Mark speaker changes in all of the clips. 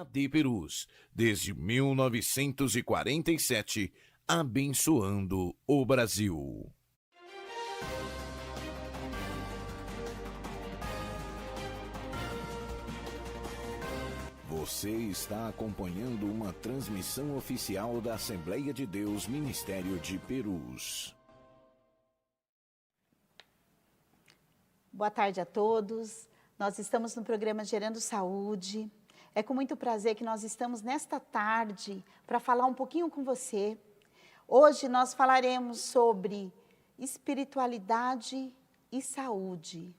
Speaker 1: AD Perus, desde 1947, abençoando o Brasil. Você está acompanhando uma transmissão oficial da Assembleia de Deus Ministério de Perus.
Speaker 2: Boa tarde a todos. Nós estamos no programa Gerando Saúde. É com muito prazer que nós estamos nesta tarde para falar um pouquinho com você. Hoje nós falaremos sobre espiritualidade e saúde.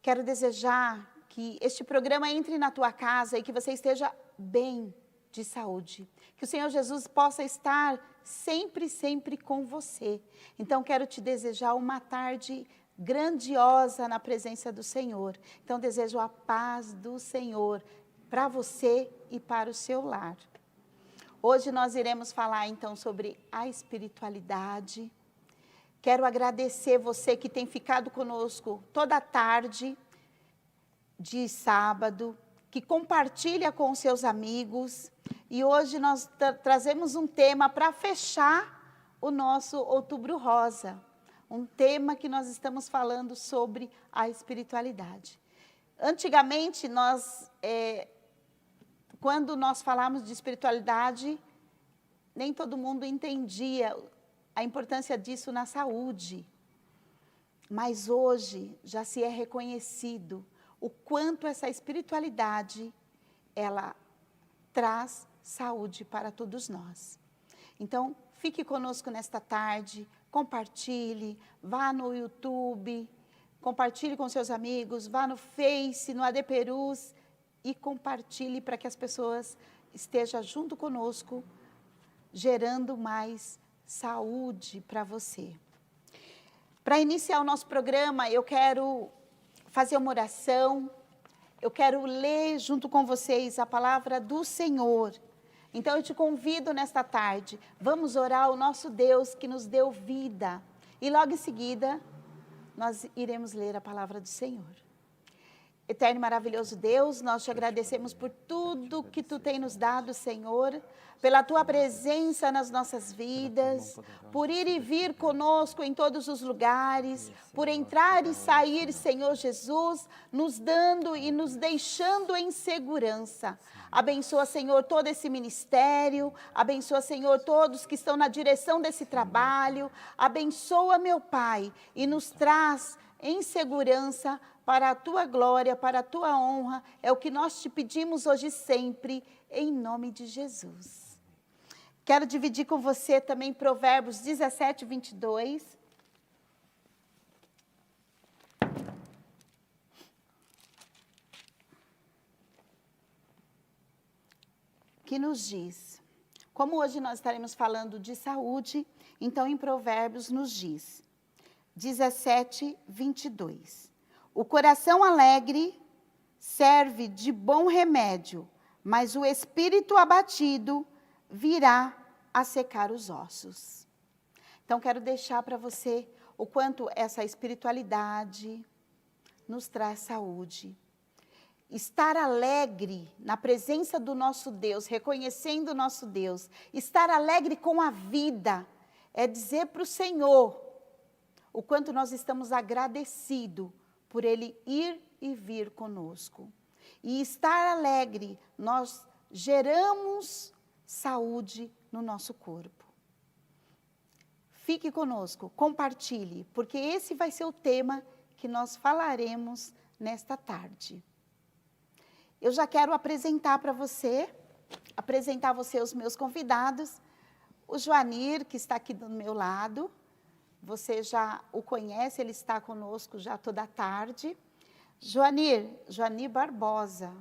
Speaker 2: Quero desejar que este programa entre na tua casa e que você esteja bem de saúde. Que o Senhor Jesus possa estar sempre, sempre com você. Então quero te desejar uma tarde grandiosa na presença do Senhor. Então desejo a paz do Senhor para você e para o seu lar. Hoje nós iremos falar então sobre a espiritualidade. Quero agradecer você que tem ficado conosco toda a tarde de sábado, que compartilha com os seus amigos. E hoje nós trazemos um tema para fechar o nosso Outubro Rosa. Um tema que nós estamos falando sobre a espiritualidade. Antigamente, quando nós falamos de espiritualidade, nem todo mundo entendia a importância disso na saúde. Mas hoje já se é reconhecido o quanto essa espiritualidade, ela traz saúde para todos nós. Então, fique conosco nesta tarde, compartilhe, vá no YouTube, compartilhe com seus amigos, vá no Face, no AD Perus e compartilhe para que as pessoas estejam junto conosco, gerando mais saúde para você. Para iniciar o nosso programa, eu quero fazer uma oração, eu quero ler junto com vocês a palavra do Senhor. Então eu te convido nesta tarde, vamos orar ao nosso Deus que nos deu vida. E logo em seguida, nós iremos ler a palavra do Senhor. Eterno e maravilhoso Deus, nós te agradecemos por tudo que tu tem nos dado, Senhor, pela tua presença nas nossas vidas, por ir e vir conosco em todos os lugares, por entrar e sair, Senhor Jesus, nos dando e nos deixando em segurança. Abençoa, Senhor, todo esse ministério, abençoa, Senhor, todos que estão na direção desse trabalho, abençoa, meu Pai, e nos traz em segurança para a tua glória, para a tua honra, é o que nós te pedimos hoje e sempre, em nome de Jesus. Quero dividir com você também Provérbios 17, 22. Que nos diz, como hoje nós estaremos falando de saúde, então em Provérbios nos diz, 17, 22. O coração alegre serve de bom remédio, mas o espírito abatido virá a secar os ossos. Então, quero deixar para você o quanto essa espiritualidade nos traz saúde. Estar alegre na presença do nosso Deus, reconhecendo o nosso Deus, estar alegre com a vida, é dizer para o Senhor o quanto nós estamos agradecidos por Ele ir e vir conosco. E estar alegre, nós geramos saúde no nosso corpo. Fique conosco, compartilhe, porque esse vai ser o tema que nós falaremos nesta tarde. Eu já quero apresentar a você os meus convidados. O Joanir, que está aqui do meu lado, você já o conhece, ele está conosco já toda a tarde. Joanir Barbosa,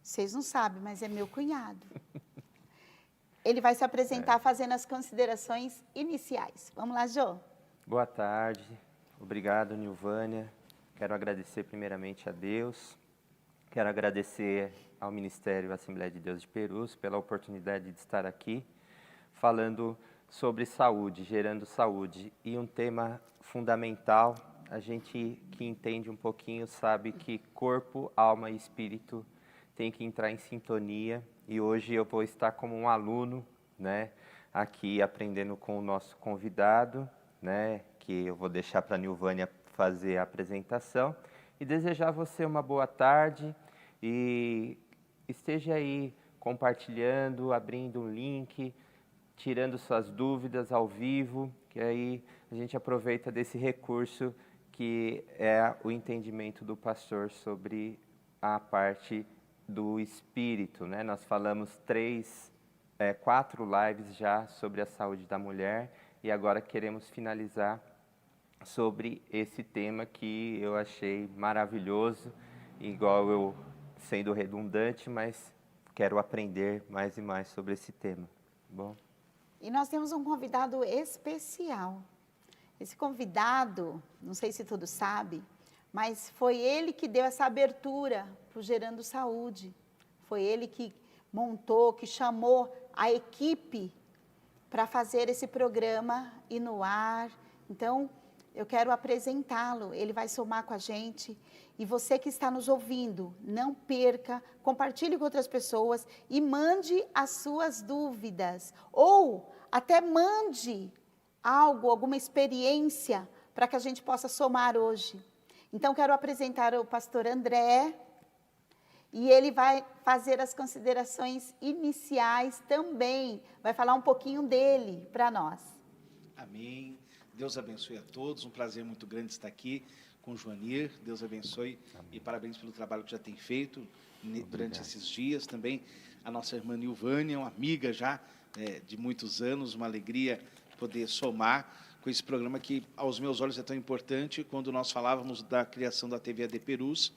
Speaker 2: vocês não sabem, mas é meu cunhado. Ele vai se apresentar fazendo as considerações iniciais. Vamos lá, Jô.
Speaker 3: Boa tarde, obrigado, Nilvânia. Quero agradecer primeiramente a Deus, quero agradecer ao Ministério Assembleia de Deus de Perus pela oportunidade de estar aqui falando sobre saúde, gerando saúde. E um tema fundamental, a gente que entende um pouquinho sabe que corpo, alma e espírito tem que entrar em sintonia. E hoje eu vou estar como um aluno, né, aqui aprendendo com o nosso convidado, né, que eu vou deixar para a Nilvânia fazer a apresentação. E desejar a você uma boa tarde e esteja aí compartilhando, abrindo um link, tirando suas dúvidas ao vivo, que aí a gente aproveita desse recurso que é o entendimento do pastor sobre a parte do espírito, né? Nós falamos 4 lives já sobre a saúde da mulher e agora queremos finalizar sobre esse tema que eu achei maravilhoso, igual eu sendo redundante, mas quero aprender mais e mais sobre esse tema. Bom.
Speaker 2: E nós temos um convidado especial. Esse convidado, não sei se todos sabem, mas foi ele que deu essa abertura para o Gerando Saúde. Foi ele que montou, que chamou a equipe para fazer esse programa ir no ar. Então, eu quero apresentá-lo, ele vai somar com a gente. E você que está nos ouvindo, não perca, compartilhe com outras pessoas e mande as suas dúvidas. Ou até mande algo, alguma experiência, para que a gente possa somar hoje. Então, quero apresentar o pastor André, e ele vai fazer as considerações iniciais também, vai falar um pouquinho dele para nós.
Speaker 4: Amém. Deus abençoe a todos, um prazer muito grande estar aqui com o Joanir, Deus abençoe. Amém. E parabéns pelo trabalho que já tem feito durante esses dias. Também a nossa irmã Nilvânia, uma amiga já de muitos anos, uma alegria poder somar com esse programa que, aos meus olhos, é tão importante. Quando nós falávamos da criação da TV AD Perus,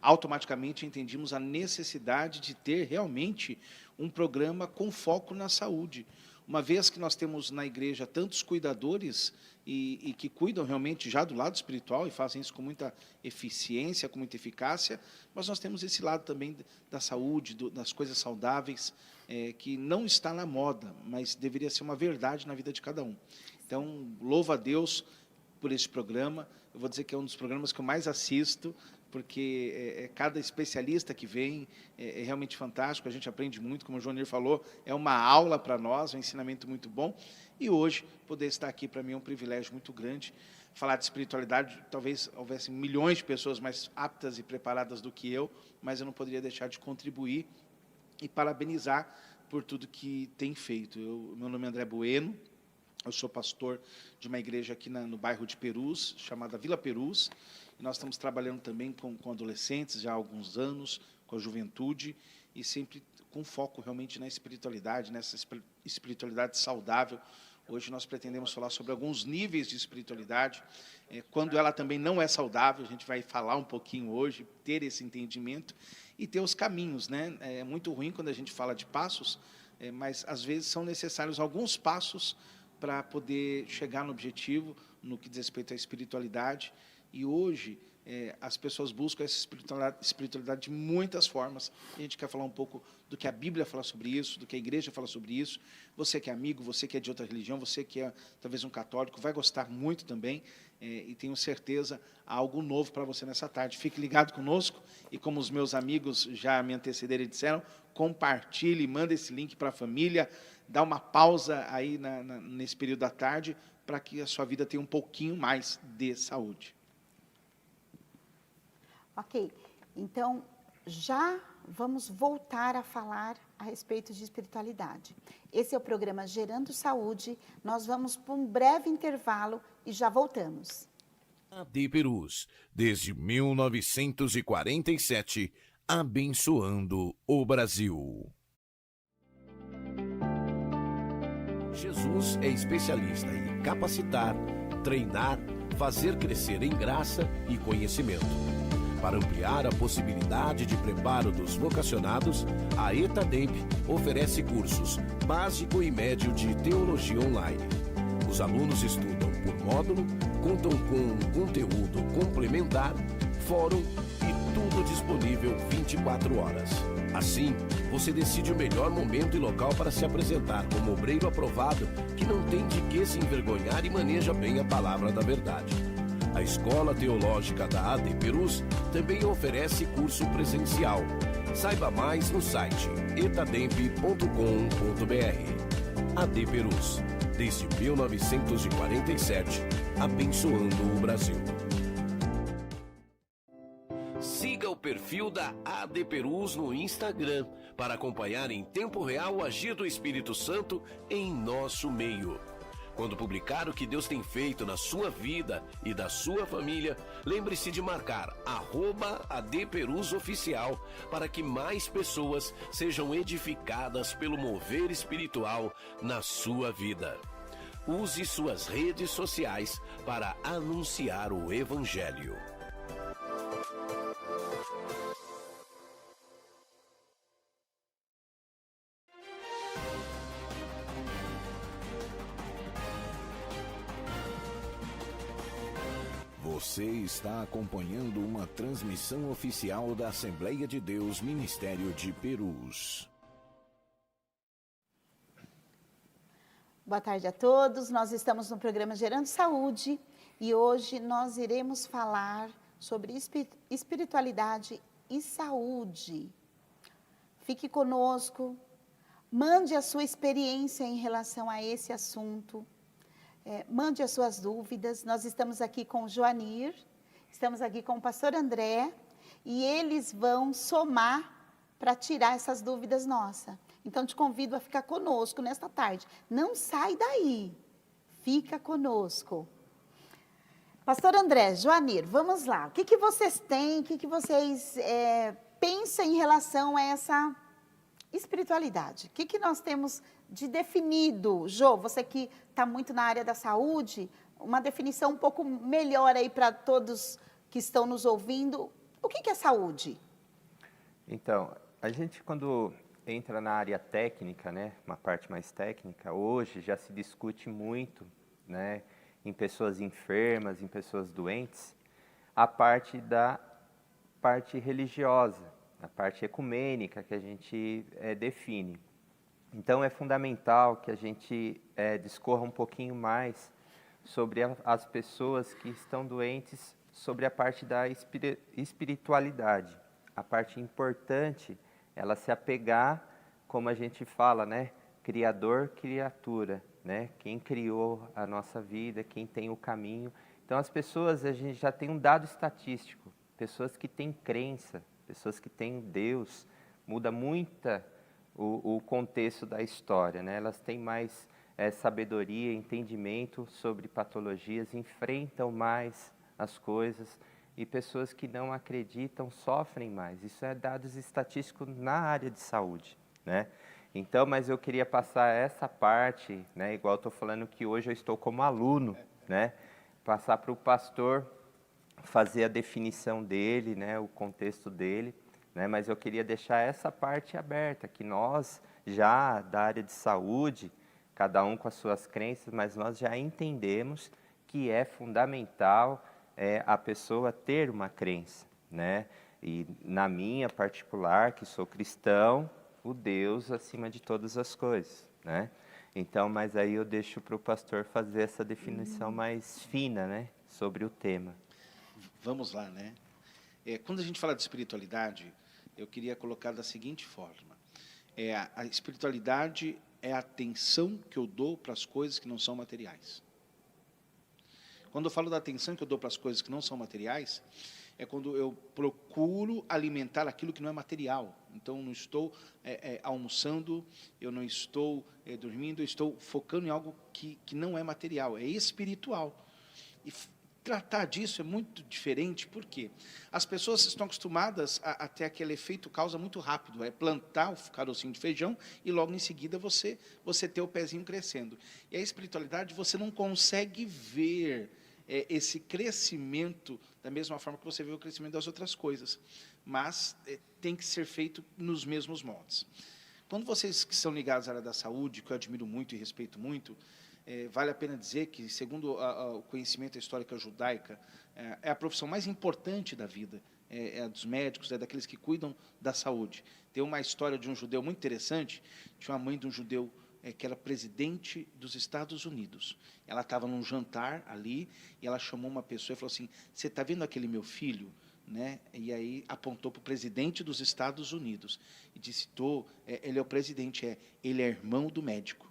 Speaker 4: automaticamente entendimos a necessidade de ter realmente um programa com foco na saúde. Uma vez que nós temos na igreja tantos cuidadores e que cuidam realmente já do lado espiritual e fazem isso com muita eficiência, com muita eficácia, mas nós temos esse lado também da saúde, das coisas saudáveis, que não está na moda, mas deveria ser uma verdade na vida de cada um. Então, louvo a Deus por esse programa. Eu vou dizer que é um dos programas que eu mais assisto, porque cada especialista que vem é realmente fantástico, a gente aprende muito, como o Joanir falou, é uma aula para nós, um ensinamento muito bom, e hoje poder estar aqui para mim é um privilégio muito grande. Falar de espiritualidade, talvez houvesse milhões de pessoas mais aptas e preparadas do que eu, mas eu não poderia deixar de contribuir e parabenizar por tudo que tem feito. Meu nome é André Bueno, eu sou pastor de uma igreja aqui no bairro de Perus, chamada Vila Perus, e nós estamos trabalhando também com adolescentes já há alguns anos, com a juventude, e sempre com foco realmente na espiritualidade, nessa espiritualidade saudável. Hoje nós pretendemos falar sobre alguns níveis de espiritualidade, quando ela também não é saudável, a gente vai falar um pouquinho hoje, ter esse entendimento e ter os caminhos, né? É muito ruim quando a gente fala de passos, mas às vezes são necessários alguns passos para poder chegar no objetivo, no que diz respeito à espiritualidade. E hoje as pessoas buscam essa espiritualidade de muitas formas. A gente quer falar um pouco do que a Bíblia fala sobre isso, do que a igreja fala sobre isso. Você que é amigo, você que é de outra religião, você que é talvez um católico, vai gostar muito também, e tenho certeza há algo novo para você nessa tarde. Fique ligado conosco e, como os meus amigos já me antecederam e disseram, compartilhe, manda esse link para a família, dá uma pausa aí nesse período da tarde para que a sua vida tenha um pouquinho mais de saúde.
Speaker 2: Ok, então já vamos voltar a falar a respeito de espiritualidade. Esse é o programa Gerando Saúde, nós vamos para um breve intervalo e já voltamos.
Speaker 1: AD Perus, desde 1947, abençoando o Brasil. Jesus é especialista em capacitar, treinar, fazer crescer em graça e conhecimento. Para ampliar a possibilidade de preparo dos vocacionados, a ETADEMP oferece cursos básico e médio de teologia online. Os alunos estudam por módulo, contam com um conteúdo complementar, fórum e tudo disponível 24 horas. Assim, você decide o melhor momento e local para se apresentar como obreiro aprovado que não tem de que se envergonhar e maneja bem a palavra da verdade. A Escola Teológica da AD Perus também oferece curso presencial, Saiba mais no site etademp.com.br. AD Perus, desde 1947, abençoando o Brasil. Siga o perfil da AD Perus no Instagram para acompanhar em tempo real o agir do Espírito Santo em nosso meio. Quando publicar o que Deus tem feito na sua vida e da sua família, lembre-se de marcar @ADPerusOficial para que mais pessoas sejam edificadas pelo mover espiritual na sua vida. Use suas redes sociais para anunciar o Evangelho.
Speaker 5: Você está acompanhando uma transmissão oficial da Assembleia de Deus Ministério de Perus.
Speaker 2: Boa tarde a todos, nós estamos no programa Gerando Saúde e hoje nós iremos falar sobre espiritualidade e saúde. Fique conosco, mande a sua experiência em relação a esse assunto. Mande as suas dúvidas. Nós estamos aqui com o Joanir, estamos aqui com o pastor André e eles vão somar para tirar essas dúvidas nossas. Então, te convido a ficar conosco nesta tarde. Não sai daí, fica conosco. Pastor André, Joanir, vamos lá. O que vocês têm, o que vocês pensam em relação a essa espiritualidade? O que nós temos de definido? Jô, você que está muito na área da saúde, uma definição um pouco melhor aí para todos que estão nos ouvindo. O que é saúde?
Speaker 3: Então, a gente quando entra na área técnica, né, uma parte mais técnica, hoje já se discute muito, né, em pessoas enfermas, em pessoas doentes, a parte religiosa, a parte ecumênica que a gente define. Então, é fundamental que a gente discorra um pouquinho mais sobre as pessoas que estão doentes, sobre a parte da espiritualidade. A parte importante, ela se apegar, como a gente fala, né? Criador, criatura, né? Quem criou a nossa vida, quem tem o caminho. Então, as pessoas, a gente já tem um dado estatístico. Pessoas que têm crença, pessoas que têm Deus, muda muito o contexto da história, né? Elas têm mais sabedoria, entendimento sobre patologias, enfrentam mais as coisas, e pessoas que não acreditam sofrem mais. Isso é dados estatísticos na área de saúde, né? Então, mas eu queria passar essa parte, né? Igual eu estou falando que hoje eu estou como aluno, né? Passar para o pastor fazer a definição dele, né? O contexto dele. Né, mas eu queria deixar essa parte aberta, que nós já da área de saúde, cada um com as suas crenças, mas nós já entendemos que é fundamental a pessoa ter uma crença, né? E na minha particular, que sou cristão, o Deus acima de todas as coisas, né? Então, mas aí eu deixo para o pastor fazer essa definição mais fina, né, sobre o tema.
Speaker 4: Vamos lá, né? Quando a gente fala de espiritualidade, eu queria colocar da seguinte forma. A espiritualidade é a atenção que eu dou para as coisas que não são materiais. Quando eu falo da atenção que eu dou para as coisas que não são materiais, é quando eu procuro alimentar aquilo que não é material. Então, eu não estou almoçando, eu não estou dormindo, eu estou focando em algo que não é material, é espiritual. E tratar disso é muito diferente, porque as pessoas estão acostumadas a ter aquele efeito causa muito rápido, é plantar o carocinho de feijão e logo em seguida você ter o pezinho crescendo. E a espiritualidade, você não consegue ver esse crescimento da mesma forma que você vê o crescimento das outras coisas, mas tem que ser feito nos mesmos moldes. Quando vocês que são ligados à área da saúde, que eu admiro muito e respeito muito, vale a pena dizer que, segundo o conhecimento da histórica judaica, é a profissão mais importante da vida, é a dos médicos, é daqueles que cuidam da saúde. Tem uma história de um judeu muito interessante, de uma mãe de um judeu que era presidente dos Estados Unidos. Ela estava num jantar ali, e ela chamou uma pessoa e falou assim: você está vendo aquele meu filho? né? E aí apontou para o presidente dos Estados Unidos e disse, ele é o presidente, ele é irmão do médico.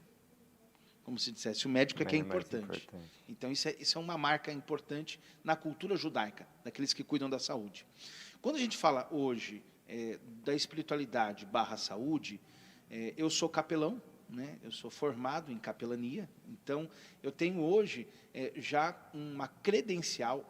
Speaker 4: Como se dissesse, o médico é que é importante. Então, isso é uma marca importante na cultura judaica, daqueles que cuidam da saúde. Quando a gente fala hoje da espiritualidade / saúde, eu sou capelão, né? Eu sou formado em capelania, então eu tenho hoje já uma credencial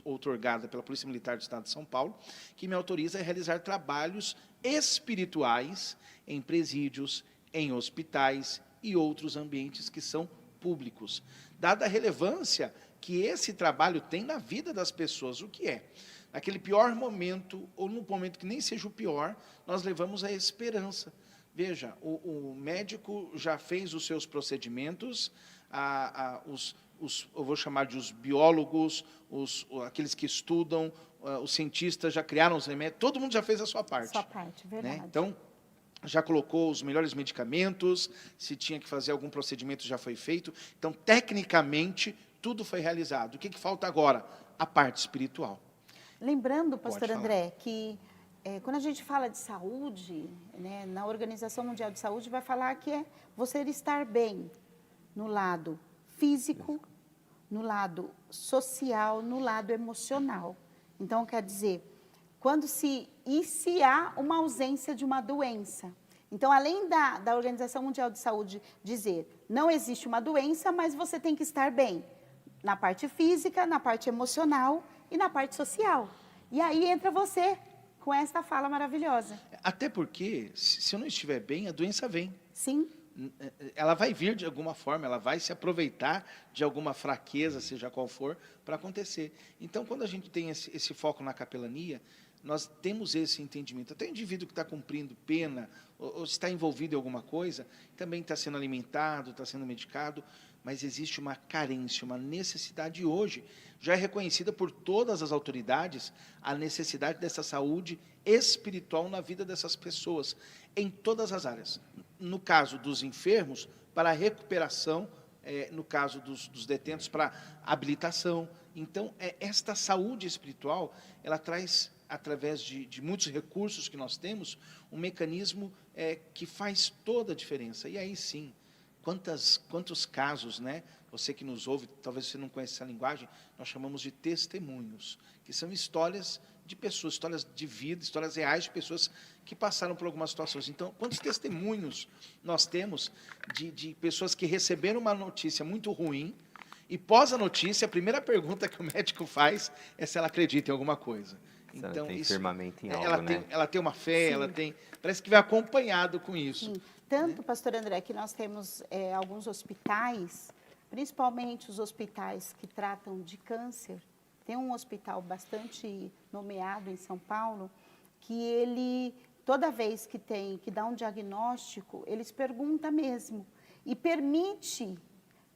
Speaker 4: outorgada pela Polícia Militar do Estado de São Paulo, que me autoriza a realizar trabalhos espirituais em presídios, em hospitais e outros ambientes que são públicos. Dada a relevância que esse trabalho tem na vida das pessoas, o que é? Naquele pior momento, ou no momento que nem seja o pior, nós levamos a esperança. Veja, o médico já fez os seus procedimentos, eu vou chamar de os biólogos, aqueles que estudam, os cientistas já criaram os remédios, todo mundo já fez a sua parte.
Speaker 2: Sua parte, verdade.
Speaker 4: Né? Então, já colocou os melhores medicamentos, se tinha que fazer algum procedimento já foi feito. Então, tecnicamente, tudo foi realizado. O que falta agora? A parte espiritual.
Speaker 2: Lembrando, pastor André, que quando a gente fala de saúde, né, na Organização Mundial de Saúde vai falar que é você estar bem no lado físico, no lado social, no lado emocional. Então, quer dizer, se há uma ausência de uma doença. Então, além da Organização Mundial de Saúde dizer, não existe uma doença, mas você tem que estar bem na parte física, na parte emocional e na parte social. E aí entra você com esta fala maravilhosa.
Speaker 4: Até porque, se eu não estiver bem, a doença vem.
Speaker 2: Sim.
Speaker 4: Ela vai vir de alguma forma, ela vai se aproveitar de alguma fraqueza, seja qual for, para acontecer. Então, quando a gente tem esse foco na capelania, nós temos esse entendimento. Até o indivíduo que está cumprindo pena, ou está envolvido em alguma coisa, também está sendo alimentado, está sendo medicado, mas existe uma carência, uma necessidade hoje, já é reconhecida por todas as autoridades, a necessidade dessa saúde espiritual na vida dessas pessoas, em todas as áreas. No caso dos enfermos, para a recuperação, no caso dos detentos, para habilitação. Então, esta saúde espiritual, ela traz, através de muitos recursos que nós temos, um mecanismo que faz toda a diferença. E aí sim, quantos casos, né? Você que nos ouve, talvez você não conheça essa linguagem, nós chamamos de testemunhos, que são histórias de pessoas, histórias de vida, histórias reais de pessoas que passaram por algumas situações. Então, quantos testemunhos nós temos de pessoas que receberam uma notícia muito ruim, e pós a notícia, a primeira pergunta que o médico faz é se ela acredita em alguma coisa.
Speaker 3: Então,
Speaker 4: ela tem
Speaker 3: firmamento em algo,
Speaker 4: ela tem uma fé, parece que vai acompanhado com isso.
Speaker 2: Sim. Tanto, pastor André, que nós temos alguns hospitais, principalmente os hospitais que tratam de câncer. Tem um hospital bastante nomeado em São Paulo, que ele, toda vez que dá um diagnóstico, eles perguntam mesmo, e permite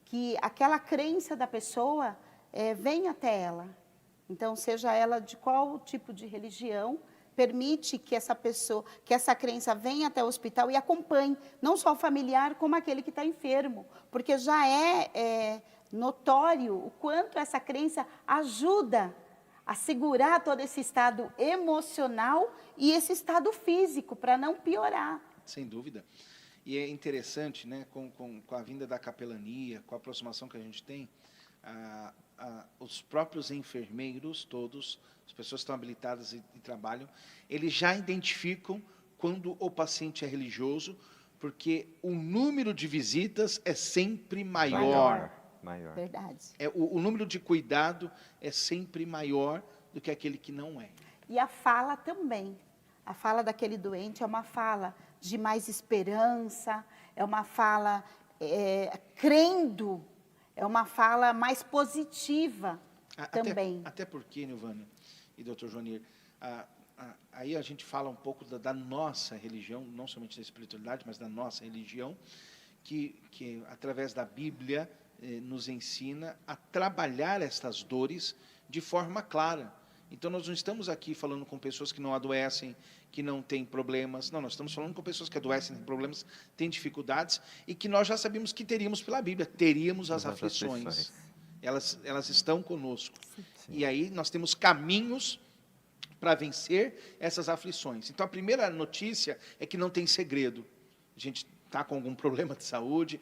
Speaker 2: que aquela crença da pessoa venha até ela. Então, seja ela de qual tipo de religião, permite que essa pessoa, que essa crença venha até o hospital e acompanhe, não só o familiar, como aquele que está enfermo, porque já é notório o quanto essa crença ajuda a segurar todo esse estado emocional e esse estado físico, para não piorar.
Speaker 4: Sem dúvida. E é interessante, né, com a vinda da capelania, com a aproximação que a gente tem, os próprios enfermeiros todos, as pessoas que estão habilitadas e trabalham, eles já identificam quando o paciente é religioso, porque o número de visitas é sempre maior.
Speaker 2: Verdade.
Speaker 4: O número de cuidado é sempre maior do que aquele que não é.
Speaker 2: E a fala também. A fala daquele doente é uma fala de mais esperança, é uma fala crendo, é uma fala mais positiva também.
Speaker 4: Até porque, Nilvânia e doutor Joanir, aí a gente fala um pouco da nossa religião, não somente da espiritualidade, mas da nossa religião, que através da Bíblia nos ensina a trabalhar estas dores de forma clara. Então, nós não estamos aqui falando com pessoas que não adoecem, que não têm problemas. Não, nós estamos falando com pessoas que adoecem, têm problemas, têm dificuldades, e que nós já sabíamos que teríamos pela Bíblia. Teríamos as aflições. Elas estão conosco. Sim. E aí nós temos caminhos para vencer essas aflições. Então, a primeira notícia é que não tem segredo. A gente está com algum problema de saúde,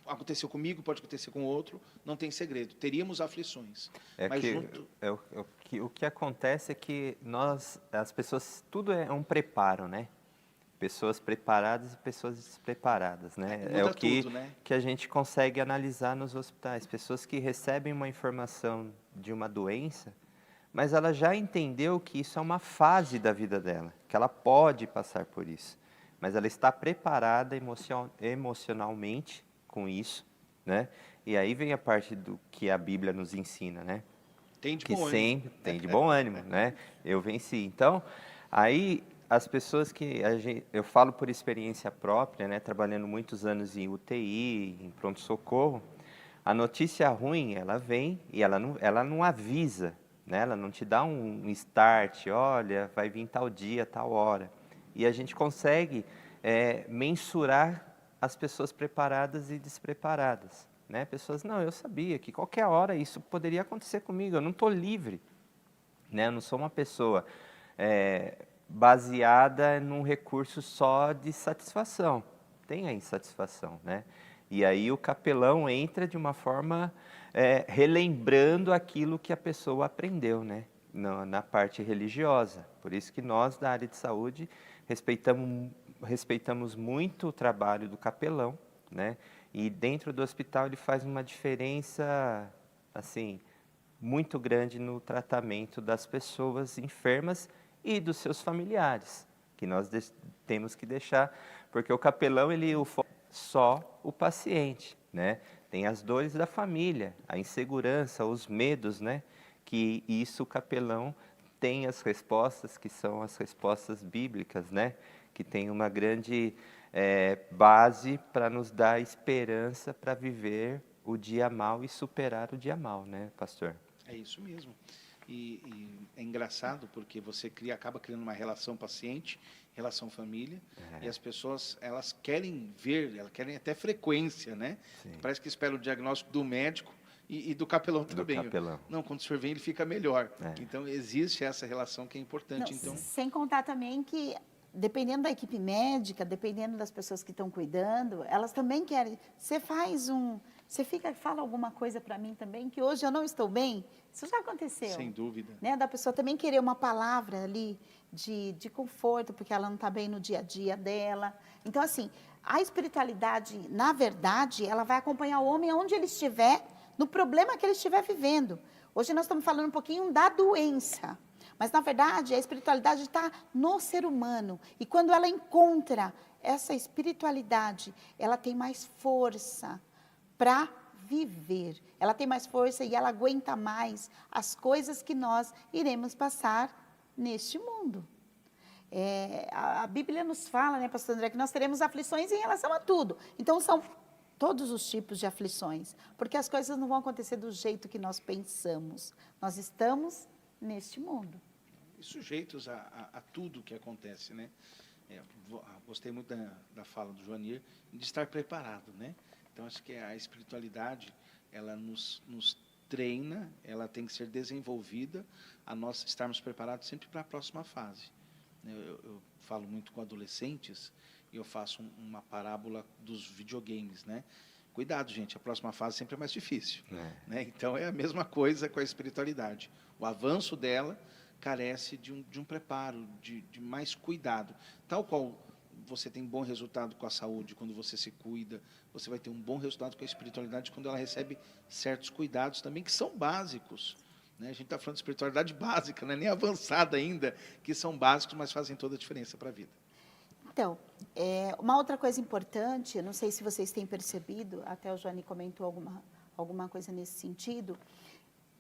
Speaker 4: aconteceu comigo, pode acontecer com outro, não tem segredo. Teríamos aflições.
Speaker 3: O que acontece é que as pessoas, tudo é um preparo, né? Pessoas preparadas e pessoas despreparadas, né? É o que,
Speaker 4: tudo, né?
Speaker 3: que a gente consegue analisar nos hospitais. Pessoas que recebem uma informação de uma doença, mas ela já entendeu que isso é uma fase da vida dela, que ela pode passar por isso. Mas ela está preparada emocionalmente com isso, né? E aí vem a parte do que a Bíblia nos ensina, né?
Speaker 4: Tem de
Speaker 3: Que
Speaker 4: bom ânimo.
Speaker 3: sempre tem de bom ânimo, né? Eu venci. Então, aí as pessoas eu falo por experiência própria, né? Trabalhando muitos anos em UTI, em pronto-socorro, a notícia ruim, ela vem e ela não avisa, né? Ela não te dá um start, olha, vai vir tal dia, tal hora. E a gente consegue mensurar as pessoas preparadas e despreparadas, né? Pessoas, não, eu sabia que qualquer hora isso poderia acontecer comigo, eu não estou livre, né? Eu não sou uma pessoa baseada num recurso só de satisfação, tem a insatisfação, né? E aí o capelão entra de uma forma relembrando aquilo que a pessoa aprendeu, né? Na parte religiosa. Por isso que nós, da área de saúde, respeitamos muito o trabalho do capelão, né? E dentro do hospital ele faz uma diferença, assim, muito grande no tratamento das pessoas enfermas e dos seus familiares, que nós temos que deixar, porque o capelão, ele só o paciente, né? Tem as dores da família, a insegurança, os medos, né? Que isso o capelão tem as respostas, que são as respostas bíblicas, né? Que tem uma grande base para nos dar esperança para viver o dia mal e superar o dia mal, né, pastor?
Speaker 4: É isso mesmo. E é engraçado porque você acaba criando uma relação paciente, relação família, e as pessoas, elas querem ver, elas querem até frequência, né?
Speaker 3: Sim.
Speaker 4: Parece que espera o diagnóstico do médico e do capelão também.
Speaker 3: Capelão.
Speaker 4: Não, quando o senhor vem, ele fica melhor. Então, existe essa relação que é importante.
Speaker 2: Não,
Speaker 4: então,
Speaker 2: sem contar também que, dependendo da equipe médica, dependendo das pessoas que estão cuidando, elas também querem. Você fala alguma coisa para mim também, que hoje eu não estou bem? Isso já aconteceu.
Speaker 4: sem dúvida.
Speaker 2: Né? Da pessoa também querer uma palavra ali de conforto, porque ela não está bem no dia a dia dela. Então, assim, a espiritualidade, na verdade, ela vai acompanhar o homem onde ele estiver, no problema que ele estiver vivendo. Hoje nós estamos falando um pouquinho da doença. Mas, na verdade, a espiritualidade está no ser humano. E quando ela encontra essa espiritualidade, ela tem mais força para viver. Ela tem mais força e ela aguenta mais as coisas que nós iremos passar neste mundo. A Bíblia nos fala, né, pastor André, que nós teremos aflições em relação a tudo. Então, são todos os tipos de aflições, porque as coisas não vão acontecer do jeito que nós pensamos. Nós estamos neste mundo.
Speaker 4: E sujeitos a tudo que acontece, né? Gostei muito da fala do Joanir, de estar preparado, né? Então, acho que a espiritualidade, ela nos treina, ela tem que ser desenvolvida, a nós estarmos preparados sempre para a próxima fase. Eu falo muito com adolescentes, e eu faço uma parábola dos videogames, né? Cuidado, gente, a próxima fase sempre é mais difícil. Né? Então, é a mesma coisa com a espiritualidade. O avanço dela carece de um preparo, de mais cuidado. Tal qual você tem bom resultado com a saúde, quando você se cuida, você vai ter um bom resultado com a espiritualidade quando ela recebe certos cuidados também, que são básicos. Né? A gente está falando de espiritualidade básica, não é nem avançada ainda, que são básicos, mas fazem toda a diferença para a vida.
Speaker 2: Então, uma outra coisa importante, eu não sei se vocês têm percebido, até o Johnny comentou alguma coisa nesse sentido,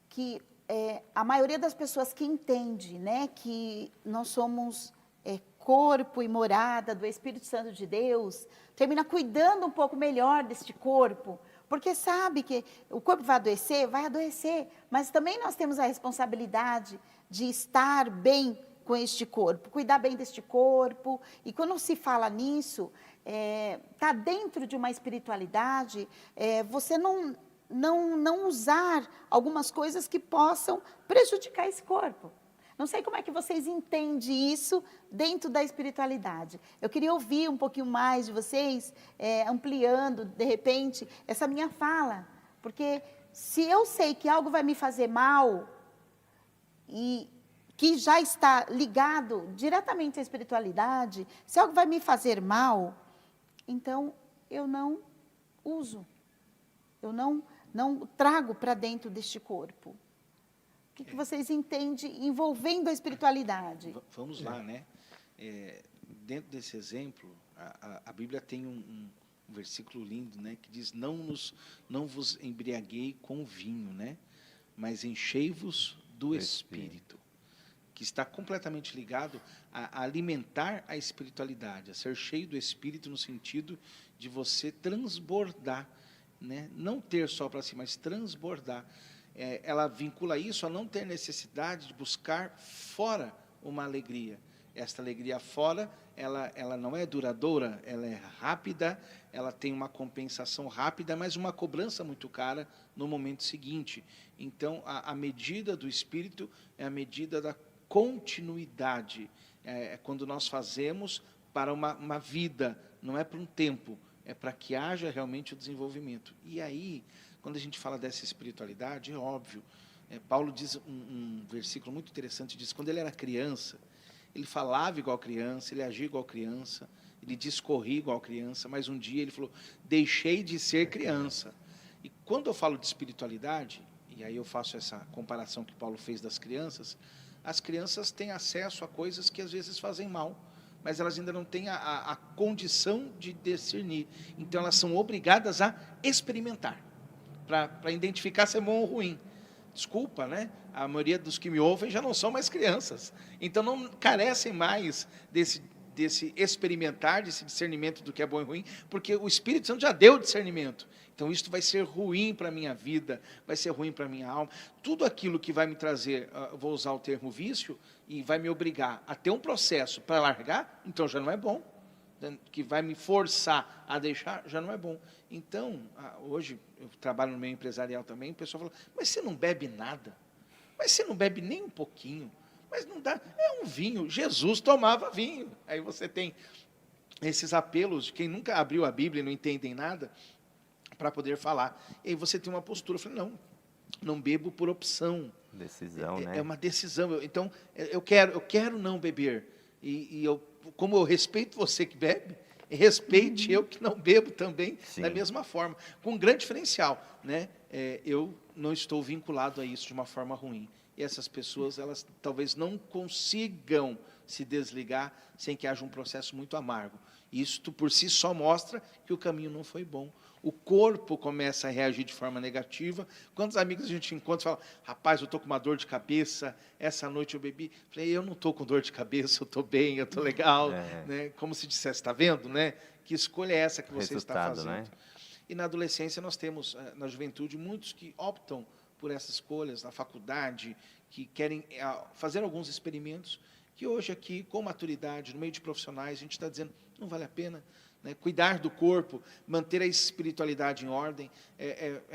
Speaker 2: que a maioria das pessoas que entende, né, que nós somos corpo e morada do Espírito Santo de Deus, termina cuidando um pouco melhor deste corpo, porque sabe que o corpo vai adoecer, mas também nós temos a responsabilidade de estar bem com este corpo, cuidar bem deste corpo. E quando se fala nisso, está dentro de uma espiritualidade, você não usar algumas coisas que possam prejudicar esse corpo. Não sei como é que vocês entendem isso dentro da espiritualidade. Eu queria ouvir um pouquinho mais de vocês, ampliando, de repente, essa minha fala. Porque se eu sei que algo vai me fazer mal, e que já está ligado diretamente à espiritualidade, se algo vai me fazer mal, então eu não uso, eu não trago para dentro deste corpo. O que vocês entendem envolvendo a espiritualidade?
Speaker 4: Vamos lá, né? Dentro desse exemplo, a Bíblia tem um versículo lindo, né? Que diz, não vos embriaguei com vinho, né? Mas enchei-vos do Espírito. Que está completamente ligado a alimentar a espiritualidade, a ser cheio do Espírito no sentido de você transbordar, né? Não ter só para si, mas transbordar. Ela vincula isso a não ter necessidade de buscar fora uma alegria. Esta alegria fora, ela não é duradoura, ela é rápida, ela tem uma compensação rápida, mas uma cobrança muito cara no momento seguinte. Então, a medida do Espírito é a medida da continuidade. Quando nós fazemos para uma vida, não é para um tempo, é para que haja realmente o desenvolvimento. E aí, quando a gente fala dessa espiritualidade, é óbvio, Paulo diz um versículo muito interessante, diz, quando ele era criança, ele falava igual criança, ele agia igual criança, ele discorria igual criança, mas um dia ele falou, deixei de ser criança. E quando eu falo de espiritualidade, e aí eu faço essa comparação que Paulo fez das crianças, as crianças têm acesso a coisas que às vezes fazem mal, mas elas ainda não têm a condição de discernir. Então elas são obrigadas a experimentar, para identificar se é bom ou ruim. Desculpa, né? A maioria dos que me ouvem já não são mais crianças. Então não carecem mais desse experimentar, desse discernimento do que é bom e ruim, porque o Espírito Santo já deu discernimento. Então isso vai ser ruim para a minha vida, vai ser ruim para a minha alma. Tudo aquilo que vai me trazer, vou usar o termo vício, e vai me obrigar a ter um processo para largar, então já não é bom. Que vai me forçar a deixar, já não é bom. Então, hoje, eu trabalho no meio empresarial também, o pessoal fala, mas você não bebe nada? Mas você não bebe nem um pouquinho? Mas não dá, é um vinho, Jesus tomava vinho. Aí você tem esses apelos de quem nunca abriu a Bíblia e não entendem nada, para poder falar. E aí você tem uma postura, eu falei, não bebo por opção.
Speaker 3: Decisão, né?
Speaker 4: É uma decisão. Então, eu quero não beber. E como eu respeito você que bebe, respeite eu que não bebo também, sim, da mesma forma. Com um grande diferencial, né? Eu não estou vinculado a isso de uma forma ruim. E essas pessoas, elas talvez não consigam se desligar sem que haja um processo muito amargo. Isto por si só mostra que o caminho não foi bom. O corpo começa a reagir de forma negativa. Quantos amigos a gente encontra e fala, rapaz, eu estou com uma dor de cabeça, essa noite eu bebi. Falei, eu não estou com dor de cabeça, eu estou bem, eu estou legal. Né? Como se dissesse, está vendo? Né? Que escolha é essa que você está fazendo? Né? E na adolescência nós temos, na juventude, muitos que optam por essas escolhas, na faculdade, que querem fazer alguns experimentos, que hoje aqui, com maturidade, no meio de profissionais, a gente está dizendo, não vale a pena. Né? Cuidar do corpo, manter a espiritualidade em ordem,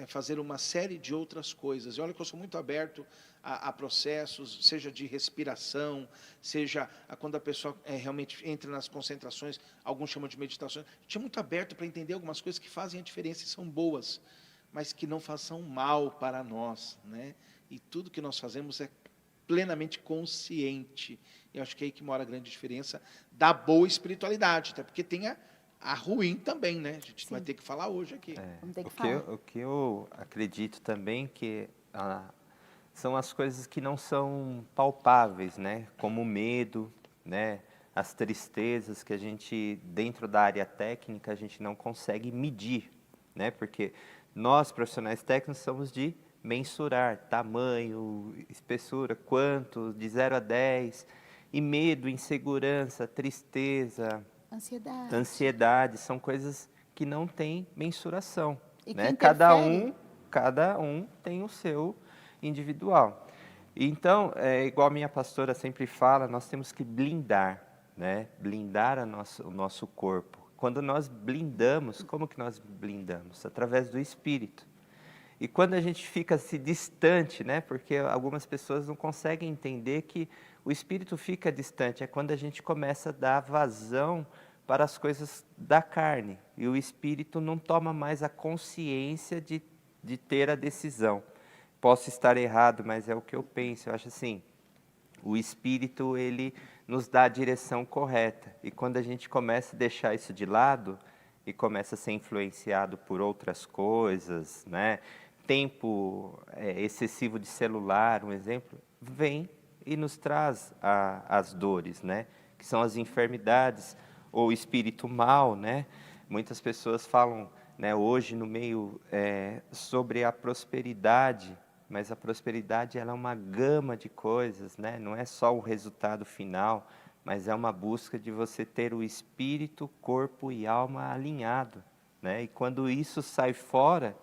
Speaker 4: fazer uma série de outras coisas. E olha que eu sou muito aberto a processos, seja de respiração, seja quando a pessoa realmente entra nas concentrações, alguns chamam de meditações. A gente é muito aberto para entender algumas coisas que fazem a diferença e são boas, mas que não façam mal para nós. Né? E tudo que nós fazemos é plenamente consciente. E acho que é aí que mora a grande diferença da boa espiritualidade, até porque tem a ruim também, né? A gente vai ter que falar hoje aqui.
Speaker 3: O que eu acredito também que são as coisas que não são palpáveis, né? Como o medo, né? As tristezas que a gente, dentro da área técnica, a gente não consegue medir, né? Porque nós, profissionais técnicos, somos de mensurar tamanho, espessura, quanto, de 0 a 10, e medo, insegurança, tristeza, ansiedade, são coisas que não têm mensuração.
Speaker 2: E
Speaker 3: né? Cada um tem o seu individual. Então, igual a minha pastora sempre fala, nós temos que blindar, né? Blindar o nosso corpo. Quando nós blindamos, como que nós blindamos? Através do Espírito. E quando a gente fica assim, distante, né? Porque algumas pessoas não conseguem entender que o espírito fica distante. É quando a gente começa a dar vazão para as coisas da carne. E o espírito não toma mais a consciência de ter a decisão. Posso estar errado, mas é o que eu penso. Eu acho assim, o espírito, ele nos dá a direção correta. E quando a gente começa a deixar isso de lado e começa a ser influenciado por outras coisas, né? Tempo excessivo de celular, um exemplo, vem e nos traz as dores, né? Que são as enfermidades, ou espírito mal, né? Muitas pessoas falam, né, hoje no meio sobre a prosperidade, mas a prosperidade ela é uma gama de coisas, né? Não é só o resultado final, mas é uma busca de você ter o espírito, corpo e alma alinhado, né? E quando isso sai fora,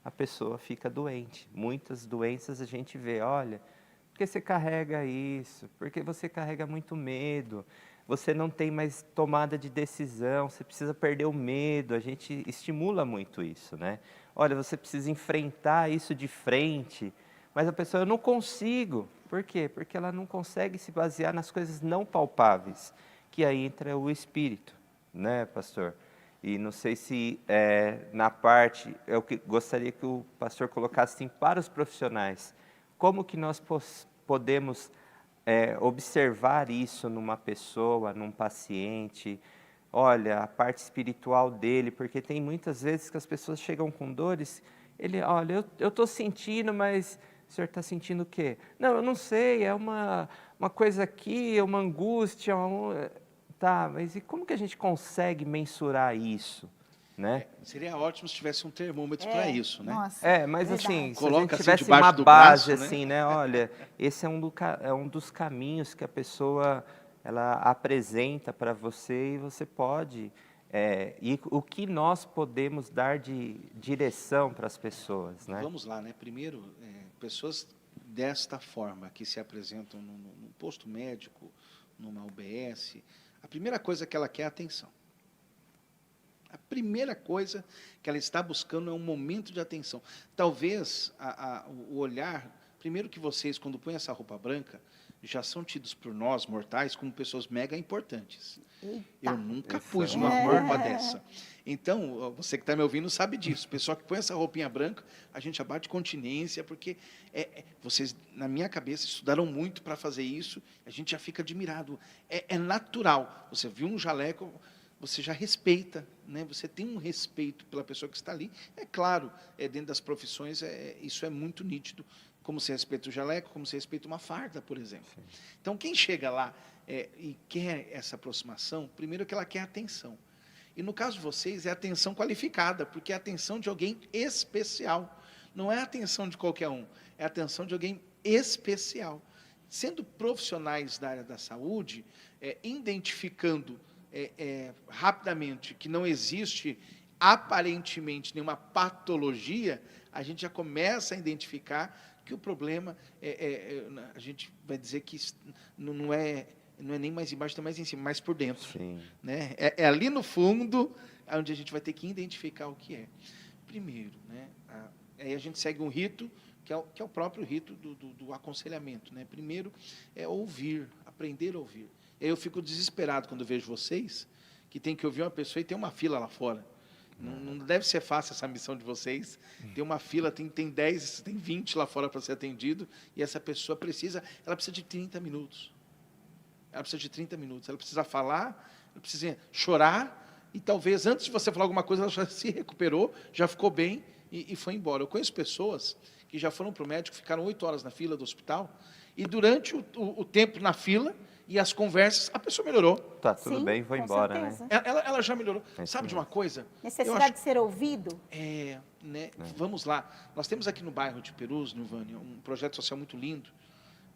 Speaker 3: a pessoa fica doente. Muitas doenças a gente vê, olha, porque você carrega isso, porque você carrega muito medo, você não tem mais tomada de decisão, você precisa perder o medo, a gente estimula muito isso, né? Olha, você precisa enfrentar isso de frente, mas a pessoa, eu não consigo. Por quê? Porque ela não consegue se basear nas coisas não palpáveis, que aí entra o espírito, né, pastor? E não sei se na parte, eu gostaria que o pastor colocasse assim, para os profissionais, como que nós podemos observar isso numa pessoa, num paciente, olha, a parte espiritual dele, porque tem muitas vezes que as pessoas chegam com dores, olha, eu estou sentindo, mas o senhor está sentindo o quê? Não, eu não sei, é uma coisa aqui, é uma angústia, tá, mas e como que a gente consegue mensurar isso, né?
Speaker 4: Seria ótimo se tivesse um termômetro para isso, né?
Speaker 2: Nossa,
Speaker 3: Mas
Speaker 2: verdade.
Speaker 3: assim, se a
Speaker 4: Coloca
Speaker 3: gente
Speaker 4: assim
Speaker 3: tivesse
Speaker 4: debaixo
Speaker 3: uma
Speaker 4: do
Speaker 3: base
Speaker 4: braço, né?
Speaker 3: assim, né? Olha, esse é um dos caminhos que a pessoa ela apresenta para você e você pode e o que nós podemos dar de direção para as pessoas, né?
Speaker 4: Vamos lá, né? Primeiro, pessoas desta forma que se apresentam num posto médico, numa UBS, a primeira coisa que ela quer é atenção. A primeira coisa que ela está buscando é um momento de atenção. Talvez o olhar, primeiro que vocês, quando põem essa roupa branca, já são tidos por nós, mortais, como pessoas mega importantes.
Speaker 2: Eita.
Speaker 4: Eu nunca
Speaker 3: Isso
Speaker 4: pus
Speaker 3: é
Speaker 4: uma
Speaker 3: uma
Speaker 4: roupa dessa. Então, você que está me ouvindo sabe disso. O pessoal que põe essa roupinha branca, a gente abate continência, porque vocês, na minha cabeça, estudaram muito para fazer isso, a gente já fica admirado. É natural. Você viu um jaleco, você já respeita, né? Você tem um respeito pela pessoa que está ali. É claro, dentro das profissões, isso é muito nítido. Como se respeita o jaleco, como se respeita uma farda, por exemplo. Sim. Então, quem chega lá e quer essa aproximação, primeiro que ela quer atenção. E no caso de vocês, é atenção qualificada, porque é a atenção de alguém especial. Não é a atenção de qualquer um, é a atenção de alguém especial. Sendo profissionais da área da saúde, identificando rapidamente que não existe aparentemente nenhuma patologia, a gente já começa a identificar que o problema, a gente vai dizer que não é nem mais embaixo, nem mais em cima, mais por dentro.
Speaker 3: Sim.
Speaker 4: Né? É ali no fundo, onde a gente vai ter que identificar o que é. Primeiro, né, aí a gente segue um rito, que é o próprio rito do aconselhamento. Né? Primeiro, é ouvir, aprender a ouvir. E aí eu fico desesperado quando vejo vocês, que tem que ouvir uma pessoa e tem uma fila lá fora. Não deve ser fácil essa missão de vocês. Tem uma fila, tem 10, tem 20 lá fora para ser atendido, e essa pessoa precisa de 30 minutos. Ela precisa de 30 minutos. Ela precisa falar, ela precisa chorar, e talvez antes de você falar alguma coisa, ela já se recuperou, já ficou bem e foi embora. Eu conheço pessoas que já foram para o médico, ficaram 8 horas na fila do hospital, e durante o tempo na fila e as conversas, a pessoa melhorou.
Speaker 3: Tá, tudo
Speaker 2: Sim,
Speaker 3: bem, vou
Speaker 2: com
Speaker 3: embora,
Speaker 2: certeza.
Speaker 3: né?
Speaker 4: Ela já melhorou. Sabe de uma coisa?
Speaker 2: Necessidade de ser ouvido?
Speaker 4: Né? Vamos lá. Nós temos aqui no bairro de Perus, Nilvânia, um projeto social muito lindo,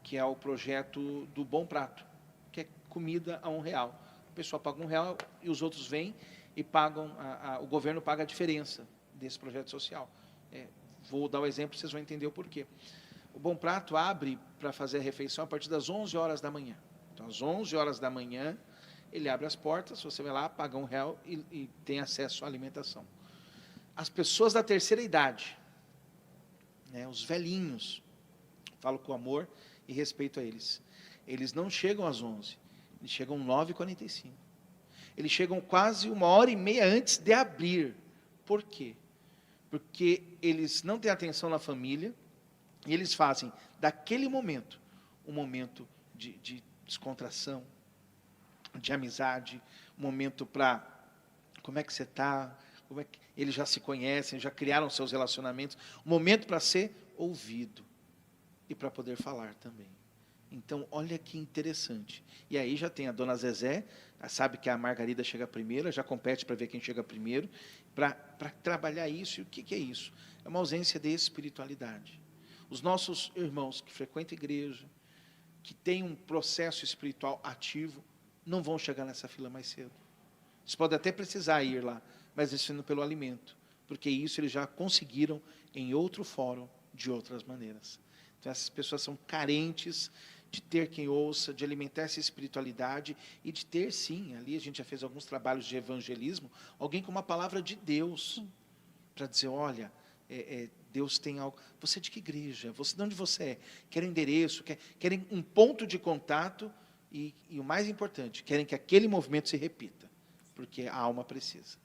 Speaker 4: que é o projeto do Bom Prato, que é comida a R$1. A pessoa paga R$1 e os outros vêm e pagam, o governo paga a diferença desse projeto social. Vou dar o exemplo, vocês vão entender o porquê. O Bom Prato abre para fazer a refeição a partir das 11 horas da manhã. Então, às 11 horas da manhã, ele abre as portas, você vai lá, paga R$1 e tem acesso à alimentação. As pessoas da terceira idade, né? Os velhinhos, falo com amor e respeito a eles. Eles não chegam às 11, eles chegam 9h45. Eles chegam quase 1h30 antes de abrir. Por quê? Porque eles não têm atenção na família e eles fazem daquele momento um momento de descontração, de amizade, um momento para como é que você está, eles já se conhecem, já criaram seus relacionamentos, um momento para ser ouvido e para poder falar também. Então, olha que interessante. E aí já tem a dona Zezé, sabe que a Margarida chega primeiro, já compete para ver quem chega primeiro, para trabalhar isso. E o que é isso? É uma ausência de espiritualidade. Os nossos irmãos que frequentam a igreja, que têm um processo espiritual ativo, não vão chegar nessa fila mais cedo. Eles podem até precisar ir lá, mas eles indo pelo alimento, porque isso eles já conseguiram em outro fórum, de outras maneiras. Então, essas pessoas são carentes de ter quem ouça, de alimentar essa espiritualidade e de ter, sim, ali a gente já fez alguns trabalhos de evangelismo, alguém com uma palavra de Deus, para dizer, olha, Deus tem algo. Você é de que igreja? De onde você é? Querem endereço, querem um ponto de contato e o mais importante, querem que aquele movimento se repita, porque a alma precisa.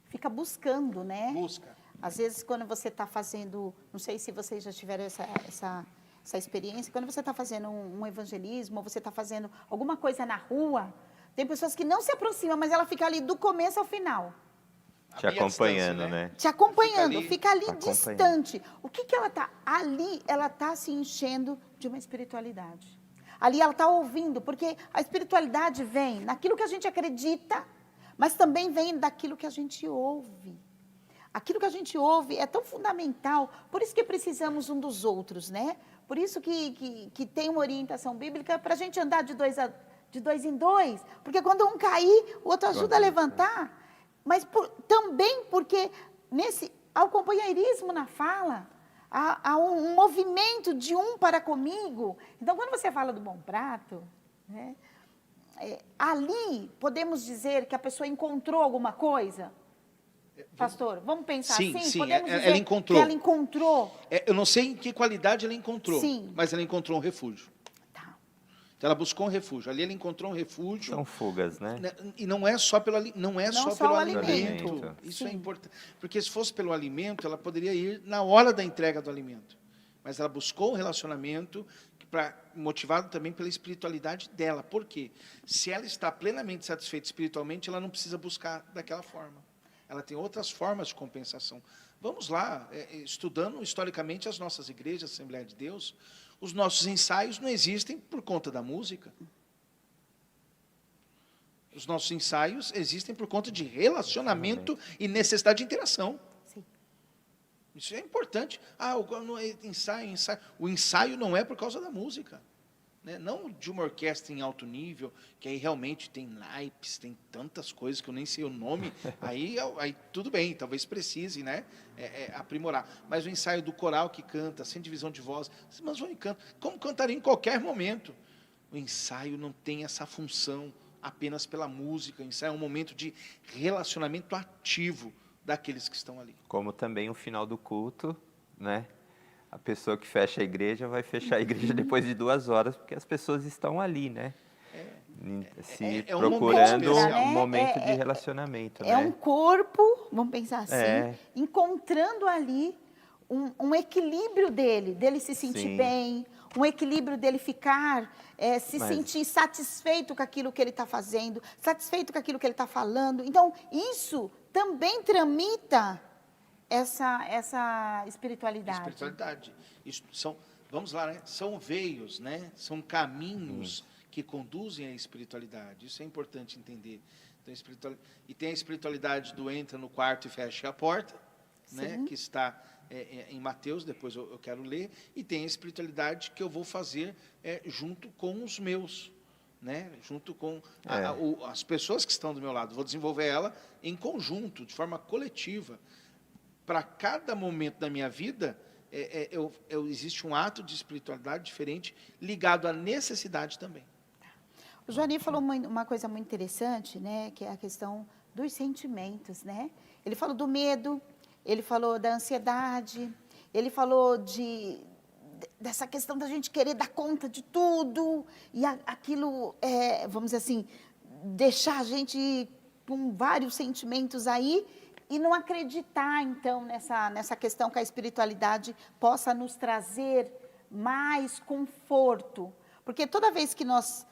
Speaker 2: Fica buscando, né?
Speaker 4: Busca.
Speaker 2: Às vezes, quando você está fazendo, não sei se vocês já tiveram essa experiência, quando você está fazendo um evangelismo, ou você está fazendo alguma coisa na rua, tem pessoas que não se aproximam, mas ela fica ali do começo ao final.
Speaker 3: Te acompanhando, né?
Speaker 2: Te acompanhando,
Speaker 4: Fica ali
Speaker 2: distante. O que ela está? Ali, ela está se enchendo de uma espiritualidade. Ali ela está ouvindo, porque a espiritualidade vem naquilo que a gente acredita, mas também vem daquilo que a gente ouve. Aquilo que a gente ouve é tão fundamental, por isso que precisamos um dos outros, né? Por isso que tem uma orientação bíblica para a gente andar de dois em dois, porque quando um cair, o outro ajuda a levantar. Mas também porque há o companheirismo na fala, há um movimento de um para comigo. Então, quando você fala do bom prato, né, ali podemos dizer que a pessoa encontrou alguma coisa. Pastor, vamos pensar
Speaker 4: sim,
Speaker 2: assim?
Speaker 4: Sim,
Speaker 2: podemos dizer
Speaker 4: ela encontrou.
Speaker 2: que ela encontrou.
Speaker 4: Eu não sei em que qualidade ela encontrou,
Speaker 2: Sim.
Speaker 4: mas ela encontrou um refúgio.
Speaker 2: Tá.
Speaker 4: Então, ela buscou um refúgio. Ali ela encontrou um refúgio.
Speaker 3: São fugas, né?
Speaker 4: E não é só pelo, pelo alimento. Isso
Speaker 2: Sim.
Speaker 4: é importante. Porque se fosse pelo alimento, ela poderia ir na hora da entrega do alimento. Mas ela buscou um relacionamento motivado também pela espiritualidade dela. Por quê? Se ela está plenamente satisfeita espiritualmente, ela não precisa buscar daquela forma. Ela tem outras formas de compensação. Vamos lá, estudando historicamente as nossas igrejas, Assembleia de Deus, os nossos ensaios não existem por conta da música. Os nossos ensaios existem por conta de relacionamento e necessidade de interação.
Speaker 2: Sim.
Speaker 4: Isso é importante. Ensaio. O ensaio não é por causa da música. Né? Não de uma orquestra em alto nível, que aí realmente tem naipes, tem tantas coisas que eu nem sei o nome, aí tudo bem, talvez precise, né? Aprimorar. Mas o ensaio do coral que canta, sem divisão de voz, mas vão em canto, como cantaria em qualquer momento. O ensaio não tem essa função apenas pela música, o ensaio é um momento de relacionamento ativo daqueles que estão ali.
Speaker 3: Como também o final do culto, né? A pessoa que fecha a igreja vai fechar a igreja depois de 2 horas, porque as pessoas estão ali, né? Procurando um momento de relacionamento.
Speaker 2: É um corpo, vamos pensar assim, encontrando ali um equilíbrio dele se sentir bem, um equilíbrio dele ficar, sentir satisfeito com aquilo que ele está fazendo, satisfeito com aquilo que ele está falando. Então, isso também tramita essa espiritualidade.
Speaker 4: Vamos lá, né? São veios, né? São caminhos que conduzem à espiritualidade. Isso é importante entender. Então, e tem a espiritualidade do entra no quarto e fecha a porta, né? Que está em Mateus, depois eu quero ler. E tem a espiritualidade que eu vou fazer junto com os meus, né? Junto com as pessoas que estão do meu lado. Vou desenvolver ela em conjunto, de forma coletiva. Para cada momento da minha vida, existe um ato de espiritualidade diferente, ligado à necessidade também.
Speaker 2: O Joanir falou uma coisa muito interessante, né, que é a questão dos sentimentos, né? Ele falou do medo, ele falou da ansiedade, ele falou dessa questão da gente querer dar conta de tudo, e aquilo, vamos dizer assim, deixar a gente com vários sentimentos aí, e não acreditar, então, nessa questão que a espiritualidade possa nos trazer mais conforto. Porque toda vez que nós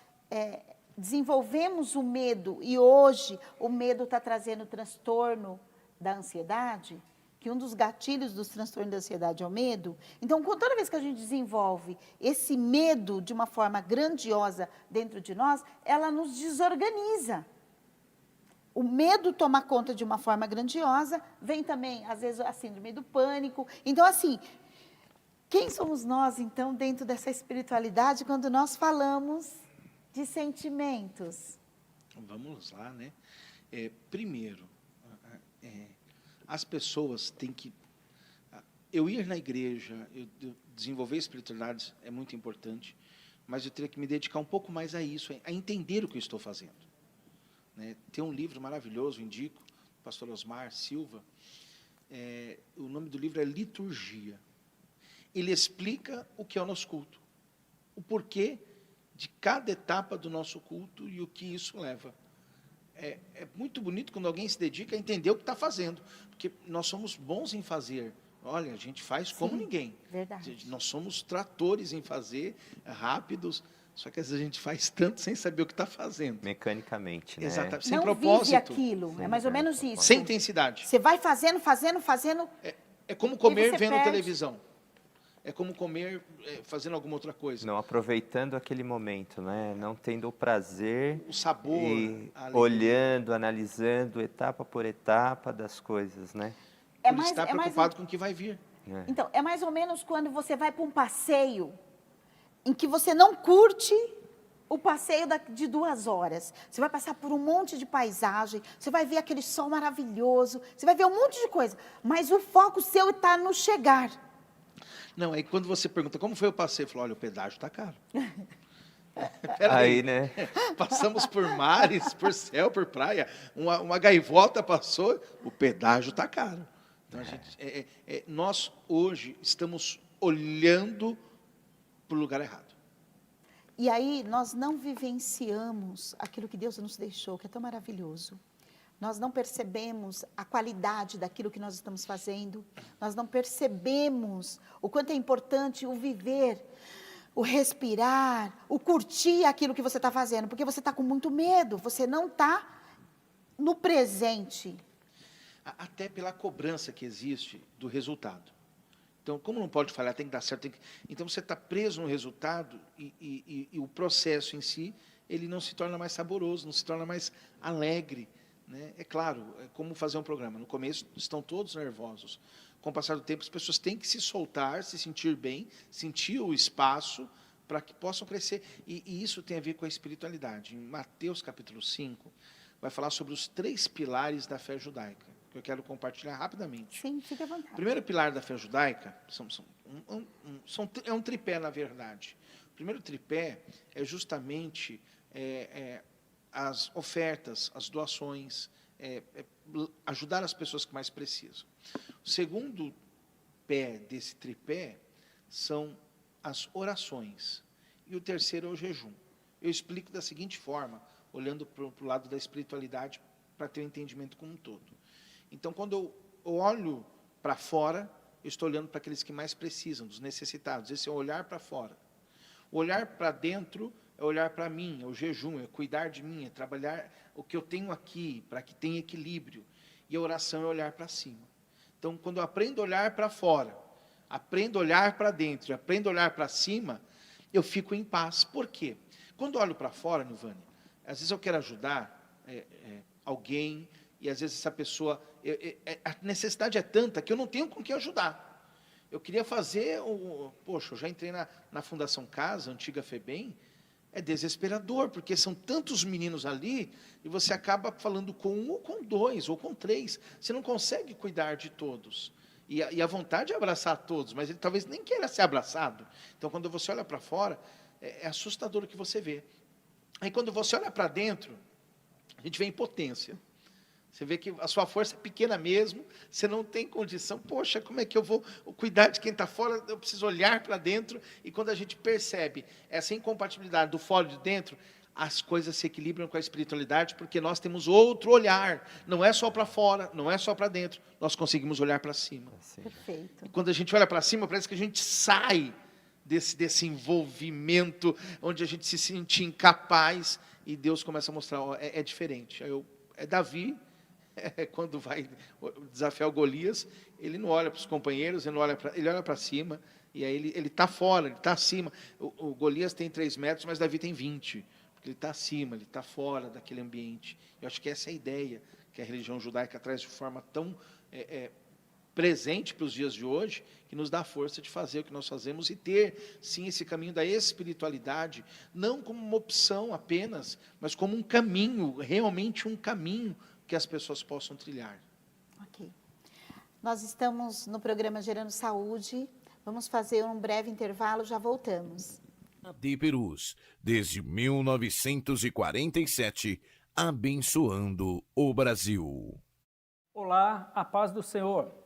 Speaker 2: desenvolvemos o medo, e hoje o medo está trazendo transtorno da ansiedade, que um dos gatilhos dos transtornos da ansiedade é o medo. Então, toda vez que a gente desenvolve esse medo de uma forma grandiosa dentro de nós, ela nos desorganiza. O medo toma conta de uma forma grandiosa, vem também, às vezes, a síndrome do pânico. Então, assim, quem somos nós, então, dentro dessa espiritualidade, quando nós falamos de sentimentos?
Speaker 4: Vamos lá, né? Primeiro, as pessoas têm que... Eu ir na igreja, eu desenvolver espiritualidade é muito importante, mas eu teria que me dedicar um pouco mais a isso, a entender o que eu estou fazendo. Né? Tem um livro maravilhoso, indico, do pastor Osmar Silva, o nome do livro é Liturgia. Ele explica o que é o nosso culto, o porquê de cada etapa do nosso culto e o que isso leva. É muito bonito quando alguém se dedica a entender o que está fazendo, porque nós somos bons em fazer. Olha, a gente faz como ninguém.
Speaker 2: Verdade.
Speaker 4: Nós somos tratores em fazer, rápidos, só que às vezes a gente faz tanto sem saber o que está fazendo.
Speaker 3: Mecanicamente, né?
Speaker 4: Exatamente, sem
Speaker 2: não
Speaker 4: propósito.
Speaker 2: vive aquilo, é mais ou menos isso.
Speaker 4: Sem intensidade.
Speaker 2: Você vai fazendo.
Speaker 4: É como comer
Speaker 2: você
Speaker 4: vendo
Speaker 2: perde.
Speaker 4: televisão. É como comer fazendo alguma outra coisa.
Speaker 3: Não aproveitando aquele momento, né? Não tendo o prazer,
Speaker 4: O sabor,
Speaker 3: e
Speaker 4: a alegria.
Speaker 3: olhando, analisando etapa por etapa das coisas, né?
Speaker 4: Por estar preocupado com o que vai vir.
Speaker 2: Então, é mais ou menos quando você vai para um passeio em que você não curte o passeio de 2 horas. Você vai passar por um monte de paisagem, você vai ver aquele sol maravilhoso, você vai ver um monte de coisa, mas o foco seu está no chegar.
Speaker 4: Não, aí quando você pergunta como foi o passeio, eu falo, olha, o pedágio está caro.
Speaker 3: Aí, né?
Speaker 4: Passamos por mares, por céu, por praia, uma gaivota passou, o pedágio está caro. Então, nós hoje estamos olhando para o lugar errado.
Speaker 2: E aí nós não vivenciamos aquilo que Deus nos deixou, que é tão maravilhoso. Nós não percebemos a qualidade daquilo que nós estamos fazendo. Nós não percebemos o quanto é importante o viver, o respirar, o curtir aquilo que você está fazendo. Porque você está com muito medo, você não está no presente.
Speaker 4: Até pela cobrança que existe do resultado. Então, como não pode falhar, tem que dar certo. Então, você está preso no resultado e o processo em si, ele não se torna mais saboroso, não se torna mais alegre. Né? É claro, é como fazer um programa. No começo, estão todos nervosos. Com o passar do tempo, as pessoas têm que se soltar, se sentir bem, sentir o espaço para que possam crescer. E isso tem a ver com a espiritualidade. Em Mateus, capítulo 5, vai falar sobre os 3 pilares da fé judaica, que eu quero compartilhar rapidamente.
Speaker 2: Sim, fique à vontade.
Speaker 4: O primeiro pilar da fé judaica é um tripé, na verdade. O primeiro tripé é justamente as ofertas, as doações, ajudar as pessoas que mais precisam. O segundo pé desse tripé são as orações. E o terceiro é o jejum. Eu explico da seguinte forma, olhando para o lado da espiritualidade, para ter um entendimento como um todo. Então, quando eu olho para fora, eu estou olhando para aqueles que mais precisam, dos necessitados. Esse é o olhar para fora. O olhar para dentro é olhar para mim, é o jejum, é cuidar de mim, é trabalhar o que eu tenho aqui, para que tenha equilíbrio. E a oração é olhar para cima. Então, quando eu aprendo a olhar para fora, aprendo a olhar para dentro, aprendo a olhar para cima, eu fico em paz. Por quê? Quando eu olho para fora, Nilvânia, às vezes eu quero ajudar alguém, e às vezes essa pessoa, a necessidade é tanta que eu não tenho com que ajudar. Eu queria fazer, poxa, eu já entrei na Fundação Casa, antiga FEBEM, é desesperador, porque são tantos meninos ali, e você acaba falando com 1, ou com 2, ou com 3, você não consegue cuidar de todos. E a vontade é abraçar todos, mas ele talvez nem queira ser abraçado. Então, quando você olha para fora, é assustador o que você vê. Aí, quando você olha para dentro, a gente vê impotência. Você vê que a sua força é pequena mesmo, você não tem condição. Poxa, como é que eu vou cuidar de quem está fora? Eu preciso olhar para dentro. E quando a gente percebe essa incompatibilidade do fora e de dentro, as coisas se equilibram com a espiritualidade, porque nós temos outro olhar. Não é só para fora, não é só para dentro. Nós conseguimos olhar para cima.
Speaker 2: Perfeito.
Speaker 4: E quando a gente olha para cima, parece que a gente sai desse envolvimento, onde a gente se sente incapaz, e Deus começa a mostrar, ó, é diferente. É Davi, quando vai desafiar o Golias, ele não olha para os companheiros, ele olha para cima, e aí ele está fora, ele está acima. O Golias tem 3 metros, mas Davi tem 20, porque ele está acima, ele está fora daquele ambiente. Eu acho que essa é a ideia que a religião judaica traz de forma tão presente para os dias de hoje, que nos dá força de fazer o que nós fazemos e ter, sim, esse caminho da espiritualidade, não como uma opção apenas, mas como um caminho, realmente um caminho que as pessoas possam trilhar.
Speaker 2: Ok. Nós estamos no programa Gerando Saúde, vamos fazer um breve intervalo, já voltamos.
Speaker 1: AD Perus, desde 1947, abençoando o Brasil.
Speaker 6: Olá, a paz do Senhor.